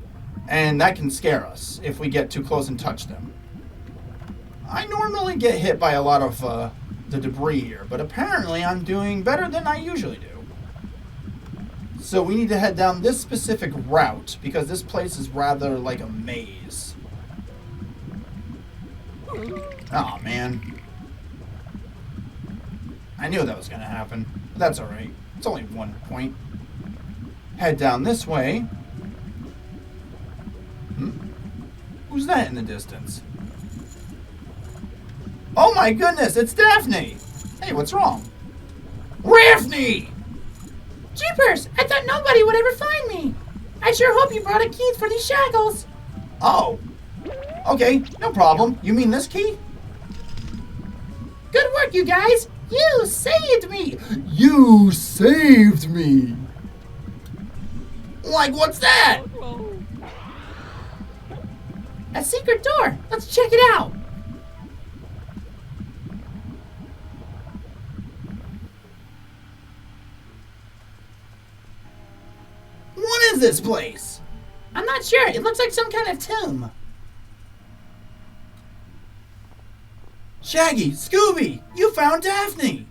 And that can scare us if we get too close and touch them. I normally get hit by a lot of the debris here, but apparently I'm doing better than I usually do. So we need to head down this specific route because this place is rather like a maze. Oh man. I knew that was going to happen, but that's alright. It's only 1 point. Head down this way. Who's that in the distance? Oh my goodness, it's Daphne! Hey, what's wrong? Daphne! Jeepers, I thought nobody would ever find me. I sure hope you brought a key for these shackles. Oh. Okay, no problem. You mean this key? Good work, you guys. You saved me. You saved me! Like, what's that? oh, A secret door. Let's check it out. What is this place? not sure. It looks like some kind of tomb. Shaggy, Scooby, you found Daphne.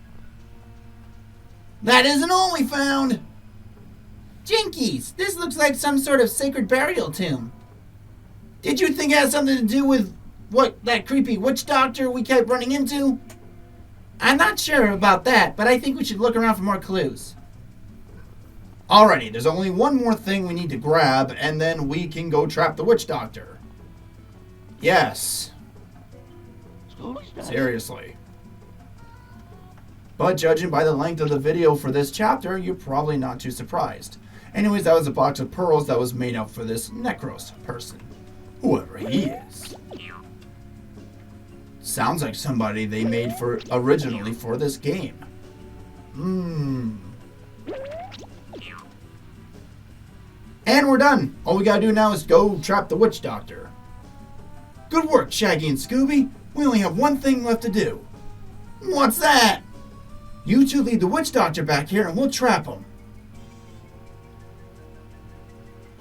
That isn't all we found. Jinkies, this looks like some sort of sacred burial tomb. Did you think it had something to do with what that creepy witch doctor we kept running into? I'm not sure about that, but I think we should look around for more clues. Alrighty, there's only one more thing we need to grab, and then we can go trap the witch doctor. Yes, Scooby's dead. seriously. But judging by the length of the video for this chapter, you're probably not too surprised. Anyways, that was a box of pearls that was made up for this Necros person. Whoever he is. Sounds like somebody they made for originally for this game. And we're done. All we gotta do now is go trap the witch doctor. Good work, Shaggy and Scooby. We only have one thing left to do. What's that? You two lead the witch doctor back here and we'll trap him.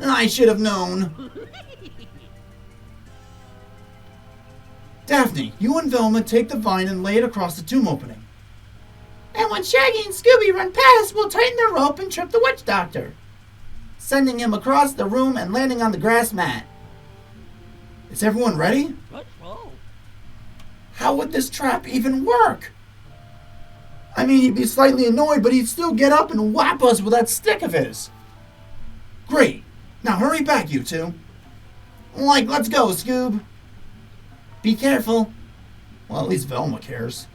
I should have known. Daphne, you and Velma take the vine and lay it across the tomb opening. And when Shaggy and Scooby run past, we'll tighten the rope and trip the witch doctor, sending him across the room and landing on the grass mat. Is everyone ready? Let's roll. How would this trap even work? I mean, he'd be slightly annoyed, but he'd still get up and whap us with that stick of his. Great. Now hurry back, you two. Let's go, Scoob. Be careful. Well, at least Velma cares.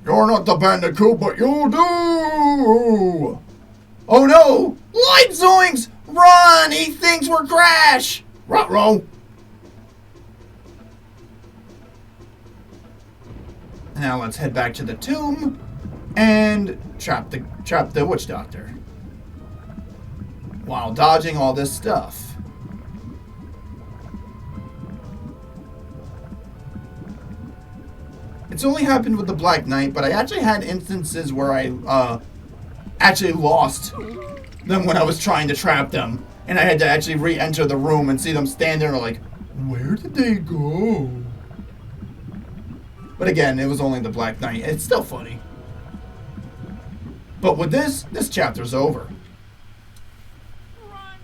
You're not the bandicoot, but you'll do! Oh no! Light zoinks! Run! He thinks we're Crash! Ruh-roh! Now let's head back to the tomb and trap the witch doctor. While dodging all this stuff. It's only happened with the Black Knight, but I actually had instances where I actually lost them when I was trying to trap them. And I had to actually re-enter the room and see them stand there like, where did they go? But again, it was only the Black Knight. It's still funny. But with this chapter's over. Run,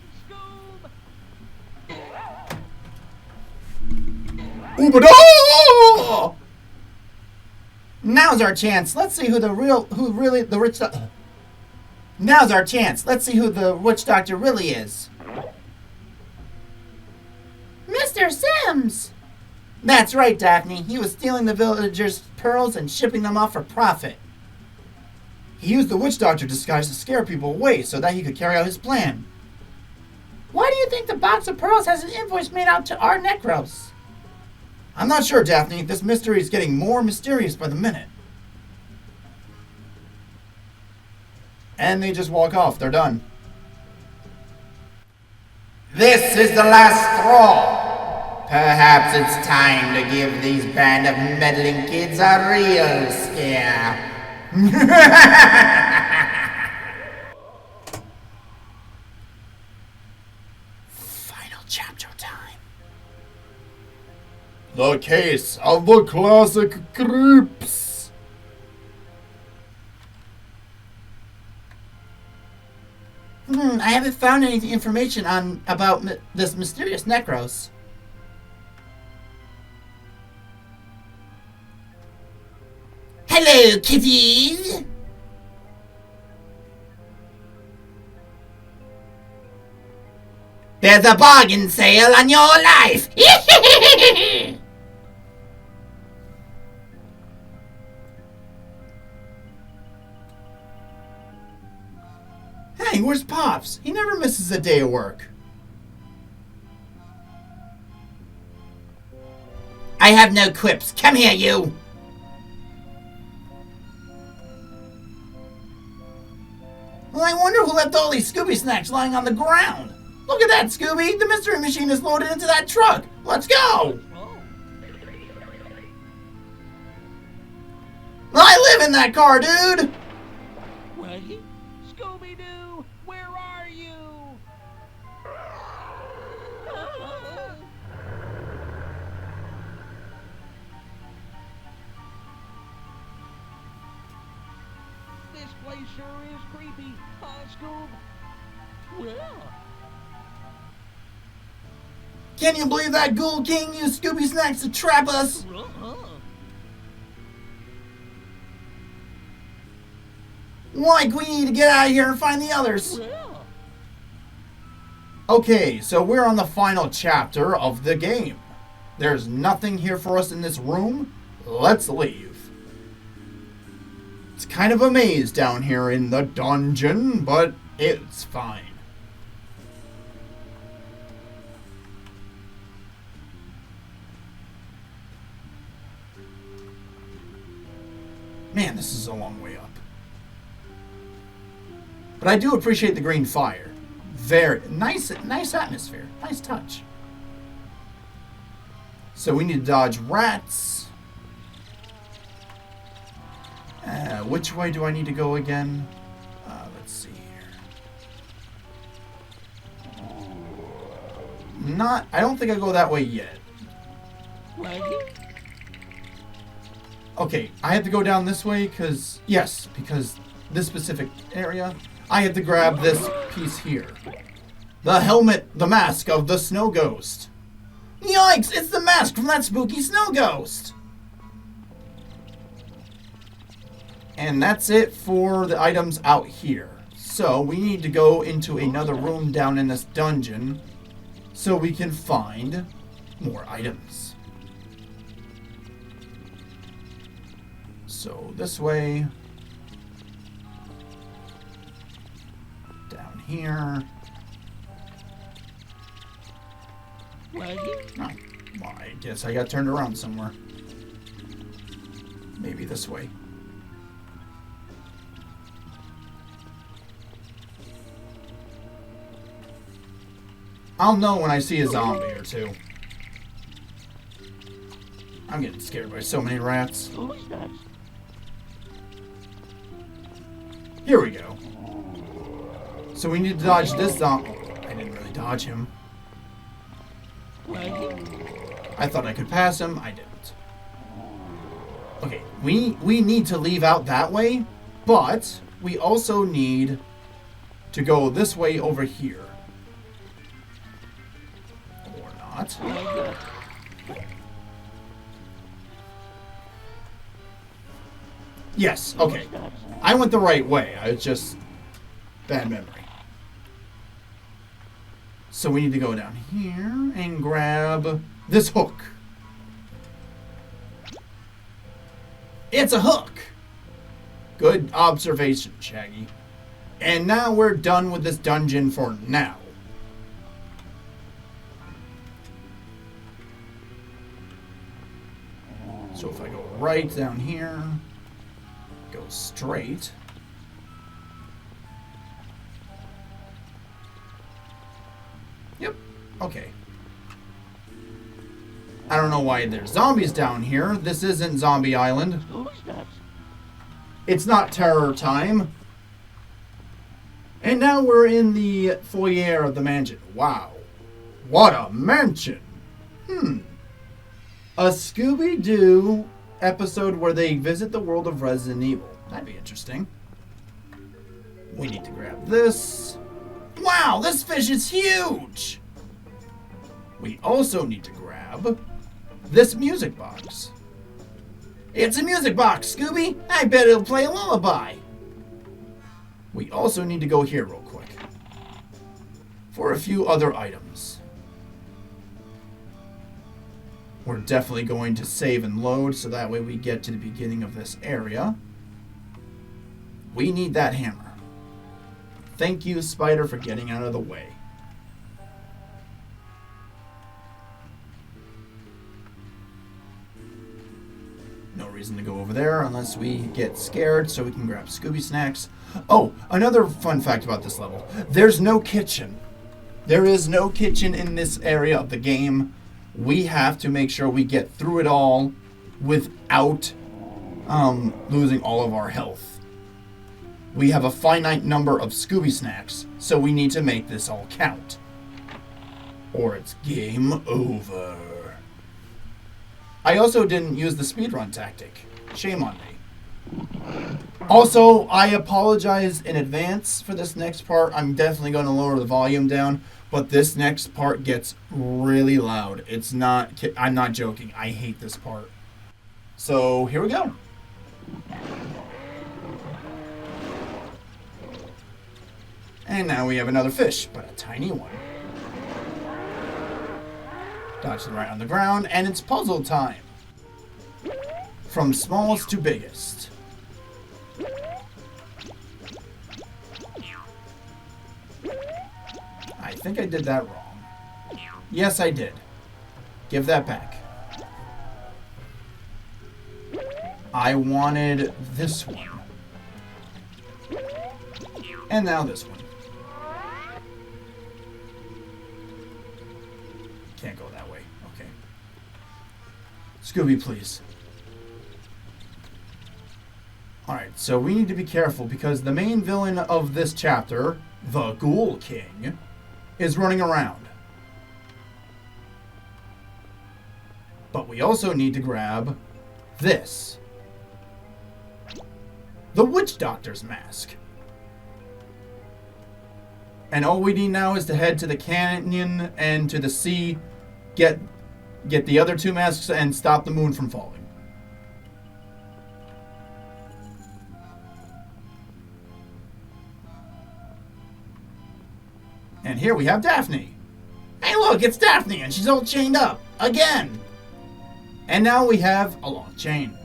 Scoob! Oobada! Now's our chance. Let's see who the Now's our chance. Let's see who the witch doctor really is. Mr. Sims! That's right, Daphne. He was stealing the villagers' pearls and shipping them off for profit. He used the witch doctor disguise to scare people away so that he could carry out his plan. Why do you think the box of pearls has an invoice made out to our Necros? I'm not sure, Daphne. This mystery is getting more mysterious by the minute. And they just walk off. They're done. This is the last straw. Perhaps it's time to give these band of meddling kids a real scare. Final chapter time. The case of the classic creeps. I haven't found any information about this mysterious Necros. Hello, kitties! There's a bargain sale on your life! Hey, where's Pops? He never misses a day of work. I have no quips. Come here, you. Well, I wonder who left all these Scooby snacks lying on the ground. Look at that, Scooby! The mystery machine is loaded into that truck! Let's go! Oh. I live in that car, dude! Waggy? Scooby-Doo, where are you? This place sure is creepy, huh, Scoob? Well, Can you believe that Ghoul King used Scooby snacks to trap us? Like, we need to get out of here and find the others. well. Okay, so we're on the final chapter of the game. There's nothing here for us in this room. Let's leave. It's kind of a maze down here in the dungeon, but it's fine. Man, this is a long way up. But I do appreciate the green fire. Very nice atmosphere. Nice touch. So we need to dodge rats. Which way do I need to go again? Let's see here. I don't think I go that way yet. Waggy? Okay, I have to go down this way because this specific area, I have to grab this piece here. The helmet, the mask of the snow ghost. Yikes! It's the mask from that spooky snow ghost! And that's it for the items out here. So we need to go into another room down in this dungeon so we can find more items. So this way. Down here. Waggy? Oh, well, I guess I got turned around somewhere. Maybe this way. I'll know when I see a zombie or two. I'm getting scared by so many rats. Scooby snacks. Here we go. So we need to dodge this zombie. I didn't really dodge him. Waggy? I thought I could pass him. I didn't. Okay, we need to leave out that way, but we also need to go this way over here. Or not. Waggy? Yes, okay. I went the right way. I was just bad memory. So we need to go down here and grab this hook. It's a hook. Good observation, Shaggy. And now we're done with this dungeon for now. So if I go right down here, go straight. Yep, okay. I don't know why there's zombies down here. This isn't Zombie Island. Scooby snacks. It's not terror time. And now we're in the foyer of the mansion. Wow. What a mansion. A Scooby-Doo episode where they visit the world of Resident Evil. That'd be interesting. We need to grab this. Wow, this fish is huge! We also need to grab this music box. It's a music box, Scooby! I bet it'll play a lullaby! We also need to go here real quick for a few other items. We're definitely going to save and load so that way we get to the beginning of this area. We need that hammer. Thank you, Spider, for getting out of the way. reason to go over there unless we get scared, so we can grab Scooby snacks. Oh, another fun fact about this level. There's no kitchen. There is no kitchen in this area of the game. We have to make sure we get through it all without losing all of our health. We have a finite number of Scooby snacks, so we need to make this all count. Or it's game over. I also didn't use the speedrun tactic. Shame on me. Also, I apologize in advance for this next part. I'm definitely going to lower the volume down, but this next part gets really loud. I'm not joking. I hate this part. So, here we go. And now we have another fish, but a tiny one. Dodge them right on the ground, and it's puzzle time. From smallest to biggest. I think I did that wrong. Yes, I did. Give that back. I wanted this one. And now this one. Can't go that way. Okay. Scooby, please. Alright, so we need to be careful because the main villain of this chapter, the Ghoul King, is running around. But we also need to grab this. The Witch Doctor's mask. And all we need now is to head to the canyon and to the sea, get the other two masks, and stop the moon from falling. And here we have Daphne. Hey look, it's Daphne, and she's all chained up. Again! And now we have a long chain.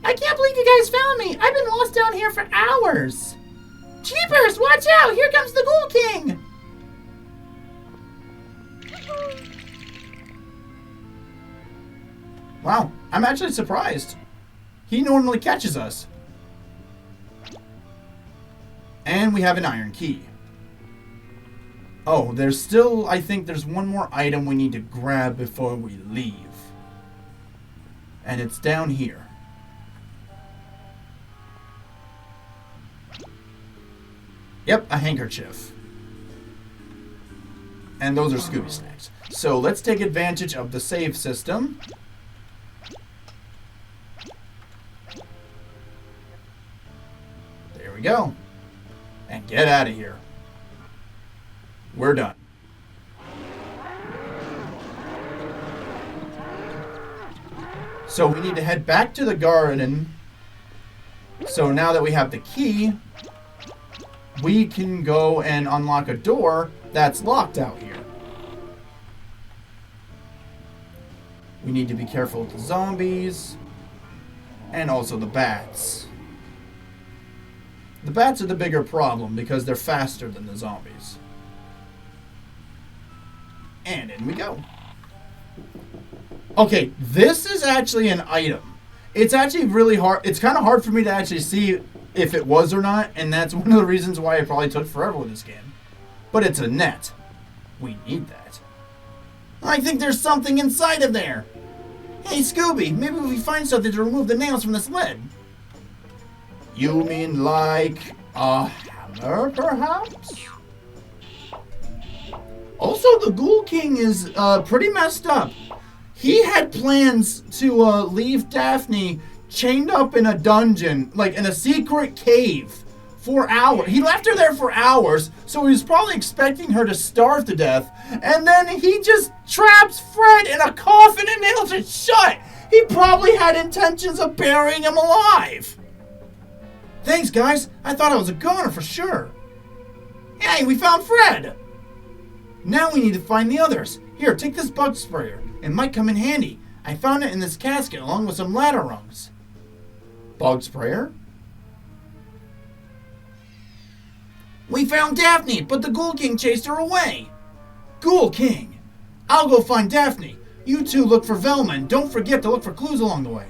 I can't believe you guys found me. I've been lost down here for hours. Jeepers, watch out! Here comes the Ghoul King! Wow, I'm actually surprised. He normally catches us. And we have an iron key. Oh, there's still, I think there's one more item we need to grab before we leave. And it's down here. Yep, a handkerchief. And those are Scooby snacks. So let's take advantage of the save system. There we go. And get out of here. We're done. So we need to head back to the garden. So now that we have the key, we can go and unlock a door that's locked out here. We need to be careful with the zombies and also the bats. The bats are the bigger problem because they're faster than the zombies. And in we go. Okay, this is actually an item. It's actually really hard. It's kind of hard for me to actually see if it was or not, and that's one of the reasons why it probably took forever with this game. But it's a net. We need that. I think there's something inside of there. Hey, Scooby, maybe we find something to remove the nails from this lid. You mean like a hammer, perhaps? Also, the Ghoul King is pretty messed up. He had plans to leave Daphne chained up in a dungeon, like in a secret cave, for hours. He left her there for hours, so he was probably expecting her to starve to death. And then he just traps Fred in a coffin and nails it shut. He probably had intentions of burying him alive. Thanks, guys. I thought I was a goner for sure. Hey, we found Fred. Now we need to find the others. Here, take this bug sprayer. It might come in handy. I found it in this casket along with some ladder rungs. Bug sprayer? We found Daphne, but the Ghoul King chased her away. Ghoul King. I'll go find Daphne. You two look for Velma and don't forget to look for clues along the way.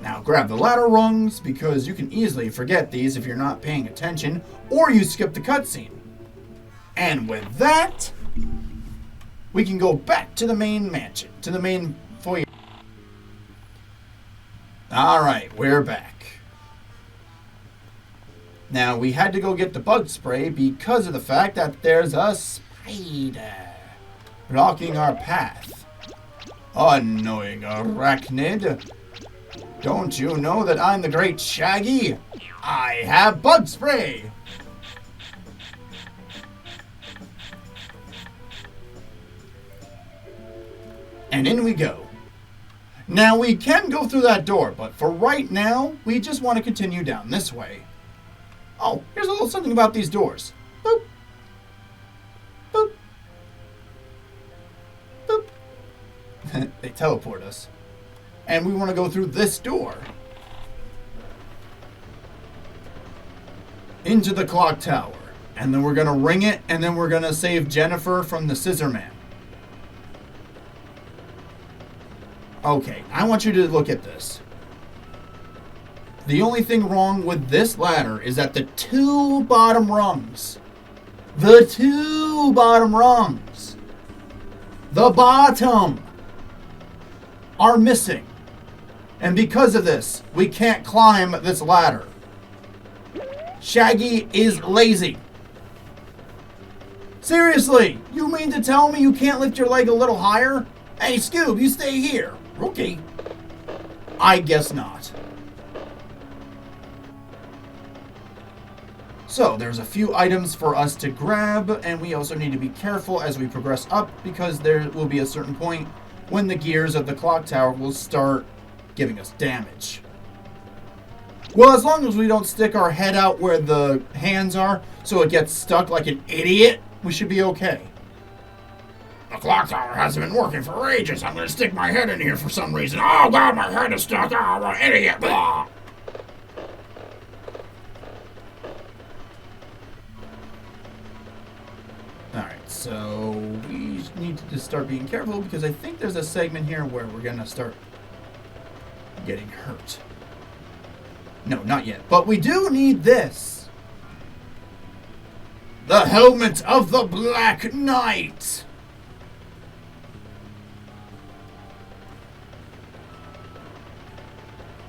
Now grab the ladder rungs because you can easily forget these if you're not paying attention or you skip the cutscene. And with that, we can go back to the main mansion, to the main foyer. Alright, we're back. Now, we had to go get the bug spray because of the fact that there's a spider blocking our path. Annoying arachnid. Don't you know that I'm the great Shaggy? I have bug spray. And in we go. Now, we can go through that door, but for right now, we just want to continue down this way. Oh, here's a little something about these doors. Boop. Boop. Boop. They teleport us. And we want to go through this door. Into the clock tower. And then we're going to ring it, and then we're going to save Jennifer from the Scissor Man. Okay, I want you to look at this. The only thing wrong with this ladder is that the two bottom rungs, the bottom, are missing. And because of this, we can't climb this ladder. Shaggy is lazy. Seriously, you mean to tell me you can't lift your leg a little higher? Hey, Scoob, you stay here. Okay. I guess not. So, there's a few items for us to grab, and we also need to be careful as we progress up, because there will be a certain point when the gears of the clock tower will start giving us damage. Well, as long as we don't stick our head out where the hands are, so it gets stuck like an idiot, we should be okay. The clock tower hasn't been working for ages. I'm gonna stick my head in here for some reason. Oh god, my head is stuck. Oh, I'm an idiot. Blah. Alright, so we need to start being careful because I think there's a segment here where we're gonna start getting hurt. No, not yet. But we do need this. The helmet of the Black Knight.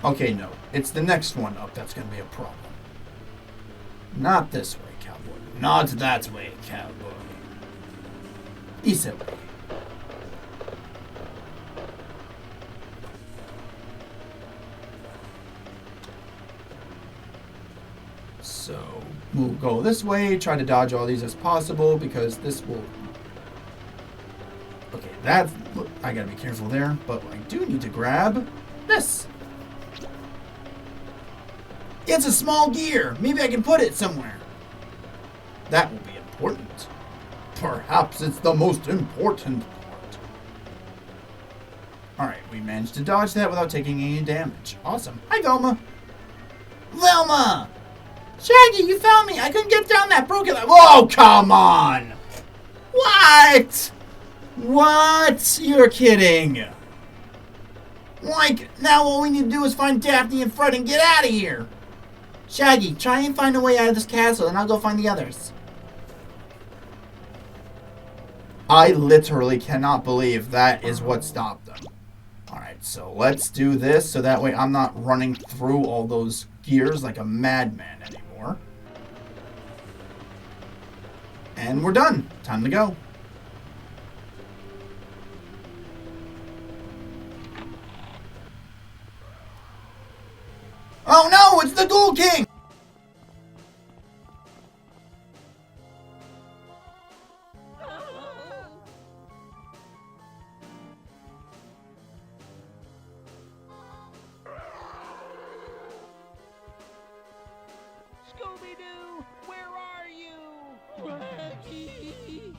Okay, no. It's the next one up that's going to be a problem. Not this way, cowboy. Not that way, cowboy. This way. So, we'll go this way, try to dodge all these as possible, because this will... Okay, that's... I gotta be careful there, but I do need to grab this. It's a small gear. Maybe I can put it somewhere. That will be important. Perhaps it's the most important part. Alright, we managed to dodge that without taking any damage. Awesome. Hi, Velma. Velma! Shaggy, you found me. I couldn't get down that broken... Oh, come on! What? What? You're kidding. Like, now all we need to do is find Daphne and Fred and get out of here. Shaggy, try and find a way out of this castle, and I'll go find the others. I literally cannot believe that is what stopped them. Alright, so let's do this, so that way I'm not running through all those gears like a madman anymore. And we're done. Time to go. Oh no, it's the Ghoul King! Scooby-Doo, where are you? Maggie!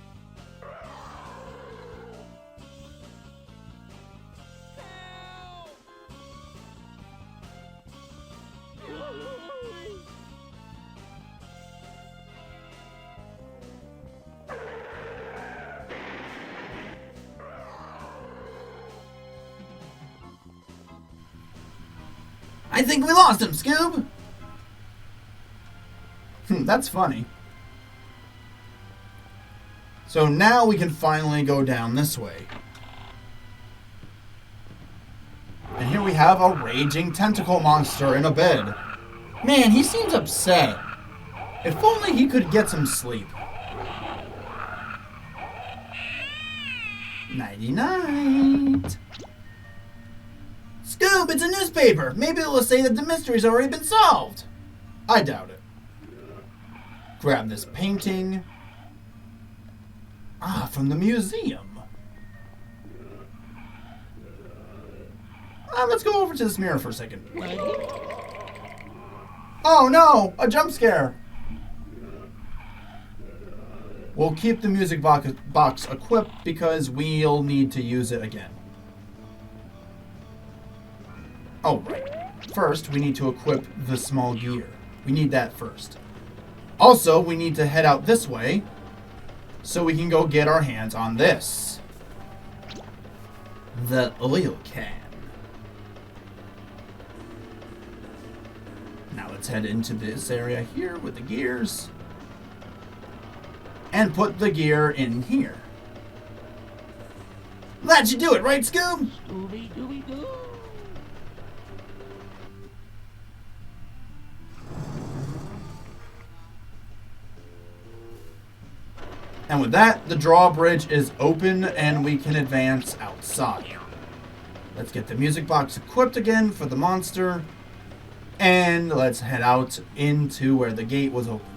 Help! I think we lost him, Scoob! That's funny. So now we can finally go down this way. And here we have a raging tentacle monster in a bed. Man, he seems upset. If only he could get some sleep. Nighty-night. Scoob, it's a newspaper. Maybe it'll say that the mystery's already been solved. I doubt it. Grab this painting. Ah, from the museum. Let's go over to this mirror for a second. Oh no! A jump scare! We'll keep the music box equipped because we'll need to use it again. Oh, right. First, we need to equip the small gear. We need that first. Also, we need to head out this way so we can go get our hands on this. The oil can. Now let's head into this area here with the gears. And put the gear in here. That should do it, right, Scoob? Scooby-Dooby-Doo. And with that, the drawbridge is open and we can advance outside. Let's get the music box equipped again for the monster. And let's head out into where the gate was opened.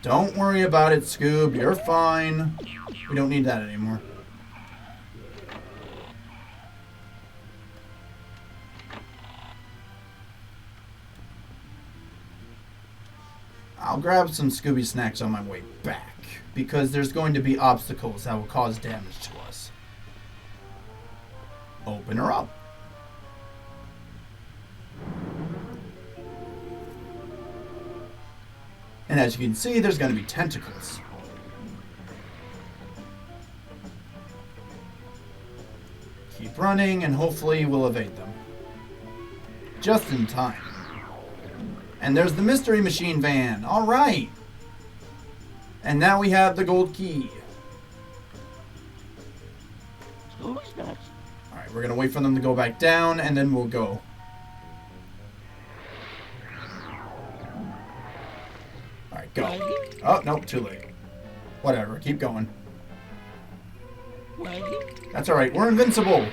Don't worry about it, Scoob. You're fine. We don't need that anymore. I'll grab some Scooby snacks on my way back, because there's going to be obstacles that will cause damage to us. Open her up. And as you can see, there's going to be tentacles. Keep running, and hopefully we'll evade them. Just in time. And there's the mystery machine van. All right. And now we have the gold key. Scooby's nuts. All right, we're going to wait for them to go back down, and then we'll go. All right, go. Oh, nope, too late. Whatever, keep going. That's all right, we're invincible.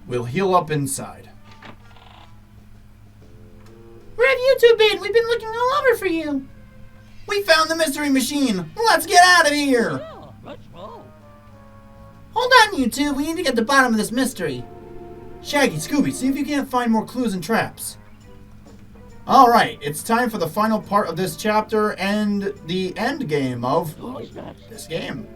We'll heal up inside. Where have you two been? We've been looking all over for you. We found the mystery machine. Let's get out of here. Yeah, let's roll. Hold on, you two. We need to get to the bottom of this mystery. Shaggy, Scooby, see if you can't find more clues and traps. All right, it's time for the final part of this chapter and the end game of Scooby's nuts. this game.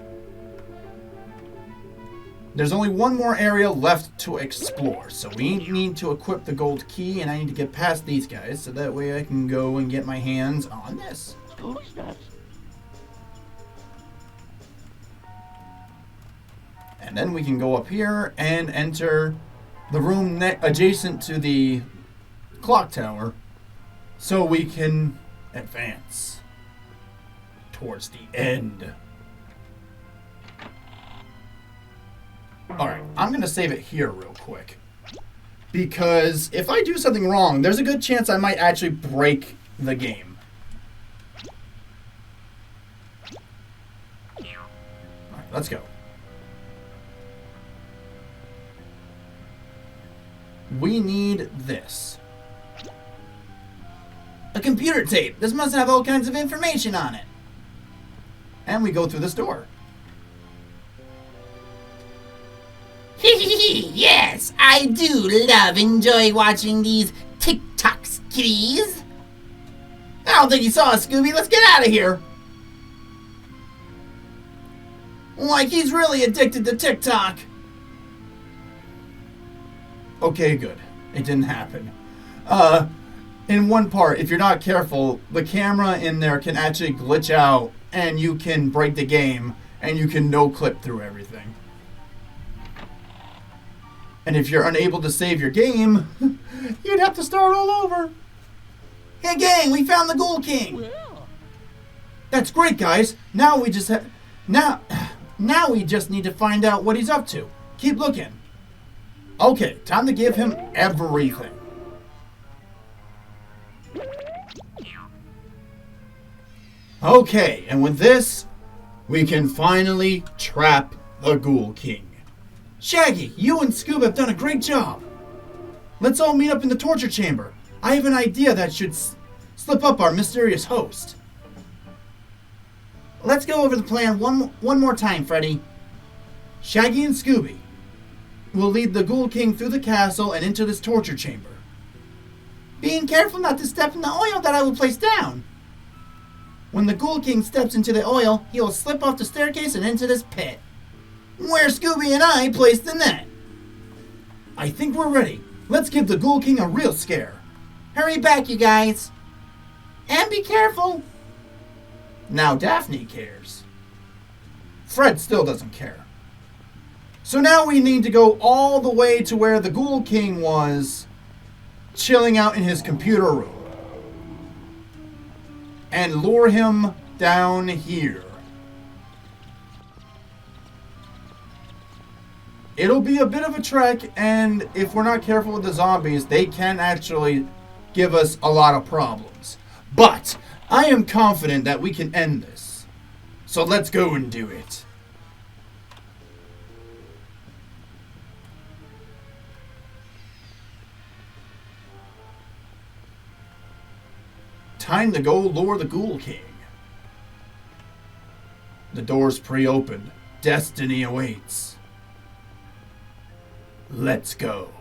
There's only one more area left to explore, so we need to equip the gold key, and I need to get past these guys, so that way I can go and get my hands on this. Scooby's nuts. And then we can go up here and enter the room adjacent to the clock tower, so we can advance towards the end. Alright, I'm going to save it here real quick. Because if I do something wrong, there's a good chance I might actually break the game. Alright, let's go. We need this. A computer tape. This must have all kinds of information on it. And we go through this door. Yes, I do enjoy watching these TikToks, kiddies. I don't think you saw us, Scooby. Let's get out of here. Like he's really addicted to TikTok. Okay, good. It didn't happen. In one part, if you're not careful, the camera in there can actually glitch out and you can break the game. and you can no-clip through everything. And if you're unable to save your game, you'd have to start all over. Hey gang, we found the Ghoul King. Well, That's great, guys. Now we just now we just need to find out what he's up to. Keep looking. Okay, time to give him everything. Okay, and with this, we can finally trap the Ghoul King. Shaggy, you and Scoob have done a great job. Let's all meet up in the torture chamber. I have an idea that should slip up our mysterious host. Let's go over the plan one more time, Freddy. Shaggy and Scooby will lead the Ghoul King through the castle and into this torture chamber. Being careful not to step in the oil that I will place down. When the Ghoul King steps into the oil, he will slip off the staircase and into this pit, where Scooby and I placed the net. I think we're ready. Let's give the Ghoul King a real scare. Hurry back, you guys. And be careful. Now Daphne cares. Fred still doesn't care. So now we need to go all the way to where the Ghoul King was, chilling out in his computer room, and lure him down here. It'll be a bit of a trek, and if we're not careful with the zombies, they can actually give us a lot of problems. But I am confident that we can end this. So let's go and do it. Time to go lure the Ghoul King. The door's pre-opened. Destiny awaits. Let's go.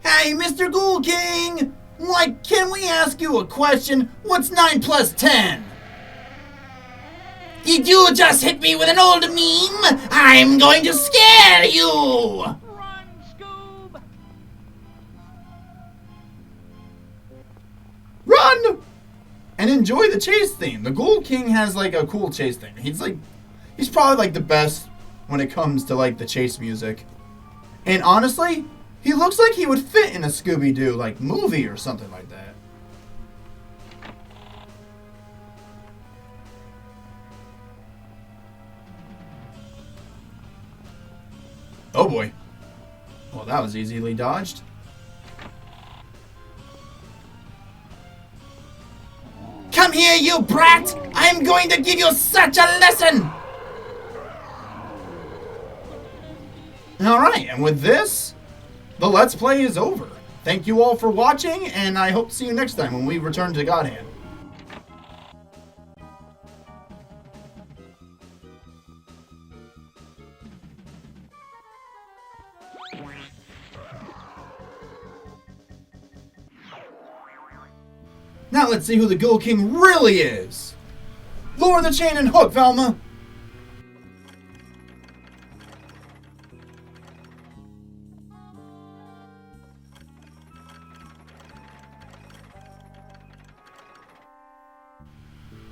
Hey, Mr. Ghoul King! Like, can we ask you a question? What's 9 plus 10? Did you just hit me with an old meme? I'm going to scare you! run, Scoob! Run! And enjoy the chase theme. The Ghoul King has like a cool chase theme. He's probably like the best when it comes to like the chase music. And honestly, he looks like he would fit in a Scooby-Doo like movie or something like that. Oh boy. Well, that was easily dodged. Come here, you brat! I'm going to give you such a lesson! Alright, and with this, the Let's Play is over. Thank you all for watching, and I hope to see you next time when we return to God Hand. Now let's see who the Ghoul King really is. Lower the chain and hook, Velma.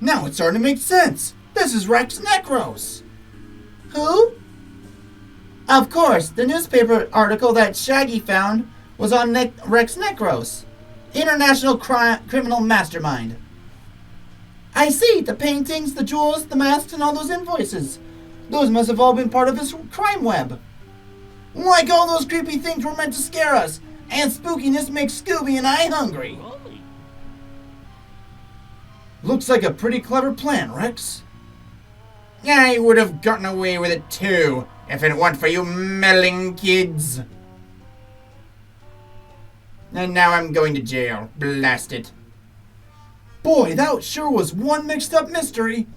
Now it's starting to make sense. This is Rex Necros. Who? Of course, the newspaper article that Shaggy found was on Rex Necros, international criminal mastermind. I see, the paintings, the jewels, the masks, and all those invoices. Those must have all been part of his crime web. Like all those creepy things were meant to scare us, and spookiness makes Scooby and I hungry. Golly. Looks like a pretty clever plan, Rex. I would have gotten away with it too, if it weren't for you meddling kids. And now I'm going to jail. Blast it. Boy, that sure was one mixed up mystery.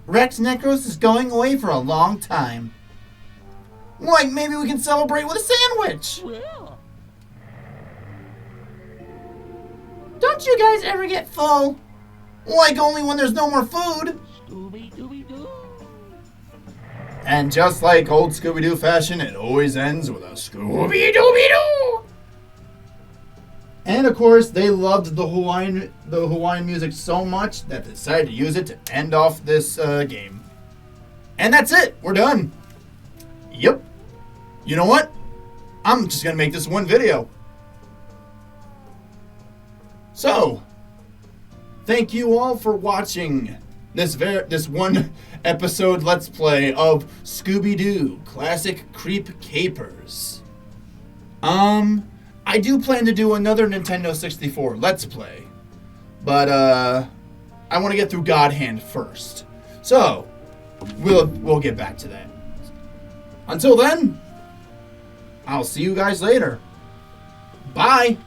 Rex Necros is going away for a long time. Like maybe we can celebrate with a sandwich. Well, Don't you guys ever get full? Like only when there's no more food. Scooby-Dooby-Doo. And just like old Scooby-Doo fashion, it always ends with a Scooby-Dooby-Doo. And of course, they loved the Hawaiian music so much that they decided to use it to end off this game. And that's it. We're done. Yep. You know what? I'm just gonna make this one video. So, thank you all for watching this one episode Let's Play of Scooby-Doo Classic Creep Capers. I do plan to do another Nintendo 64 Let's Play, but I want to get through God Hand first. So, we'll get back to that. Until then, I'll see you guys later. Bye.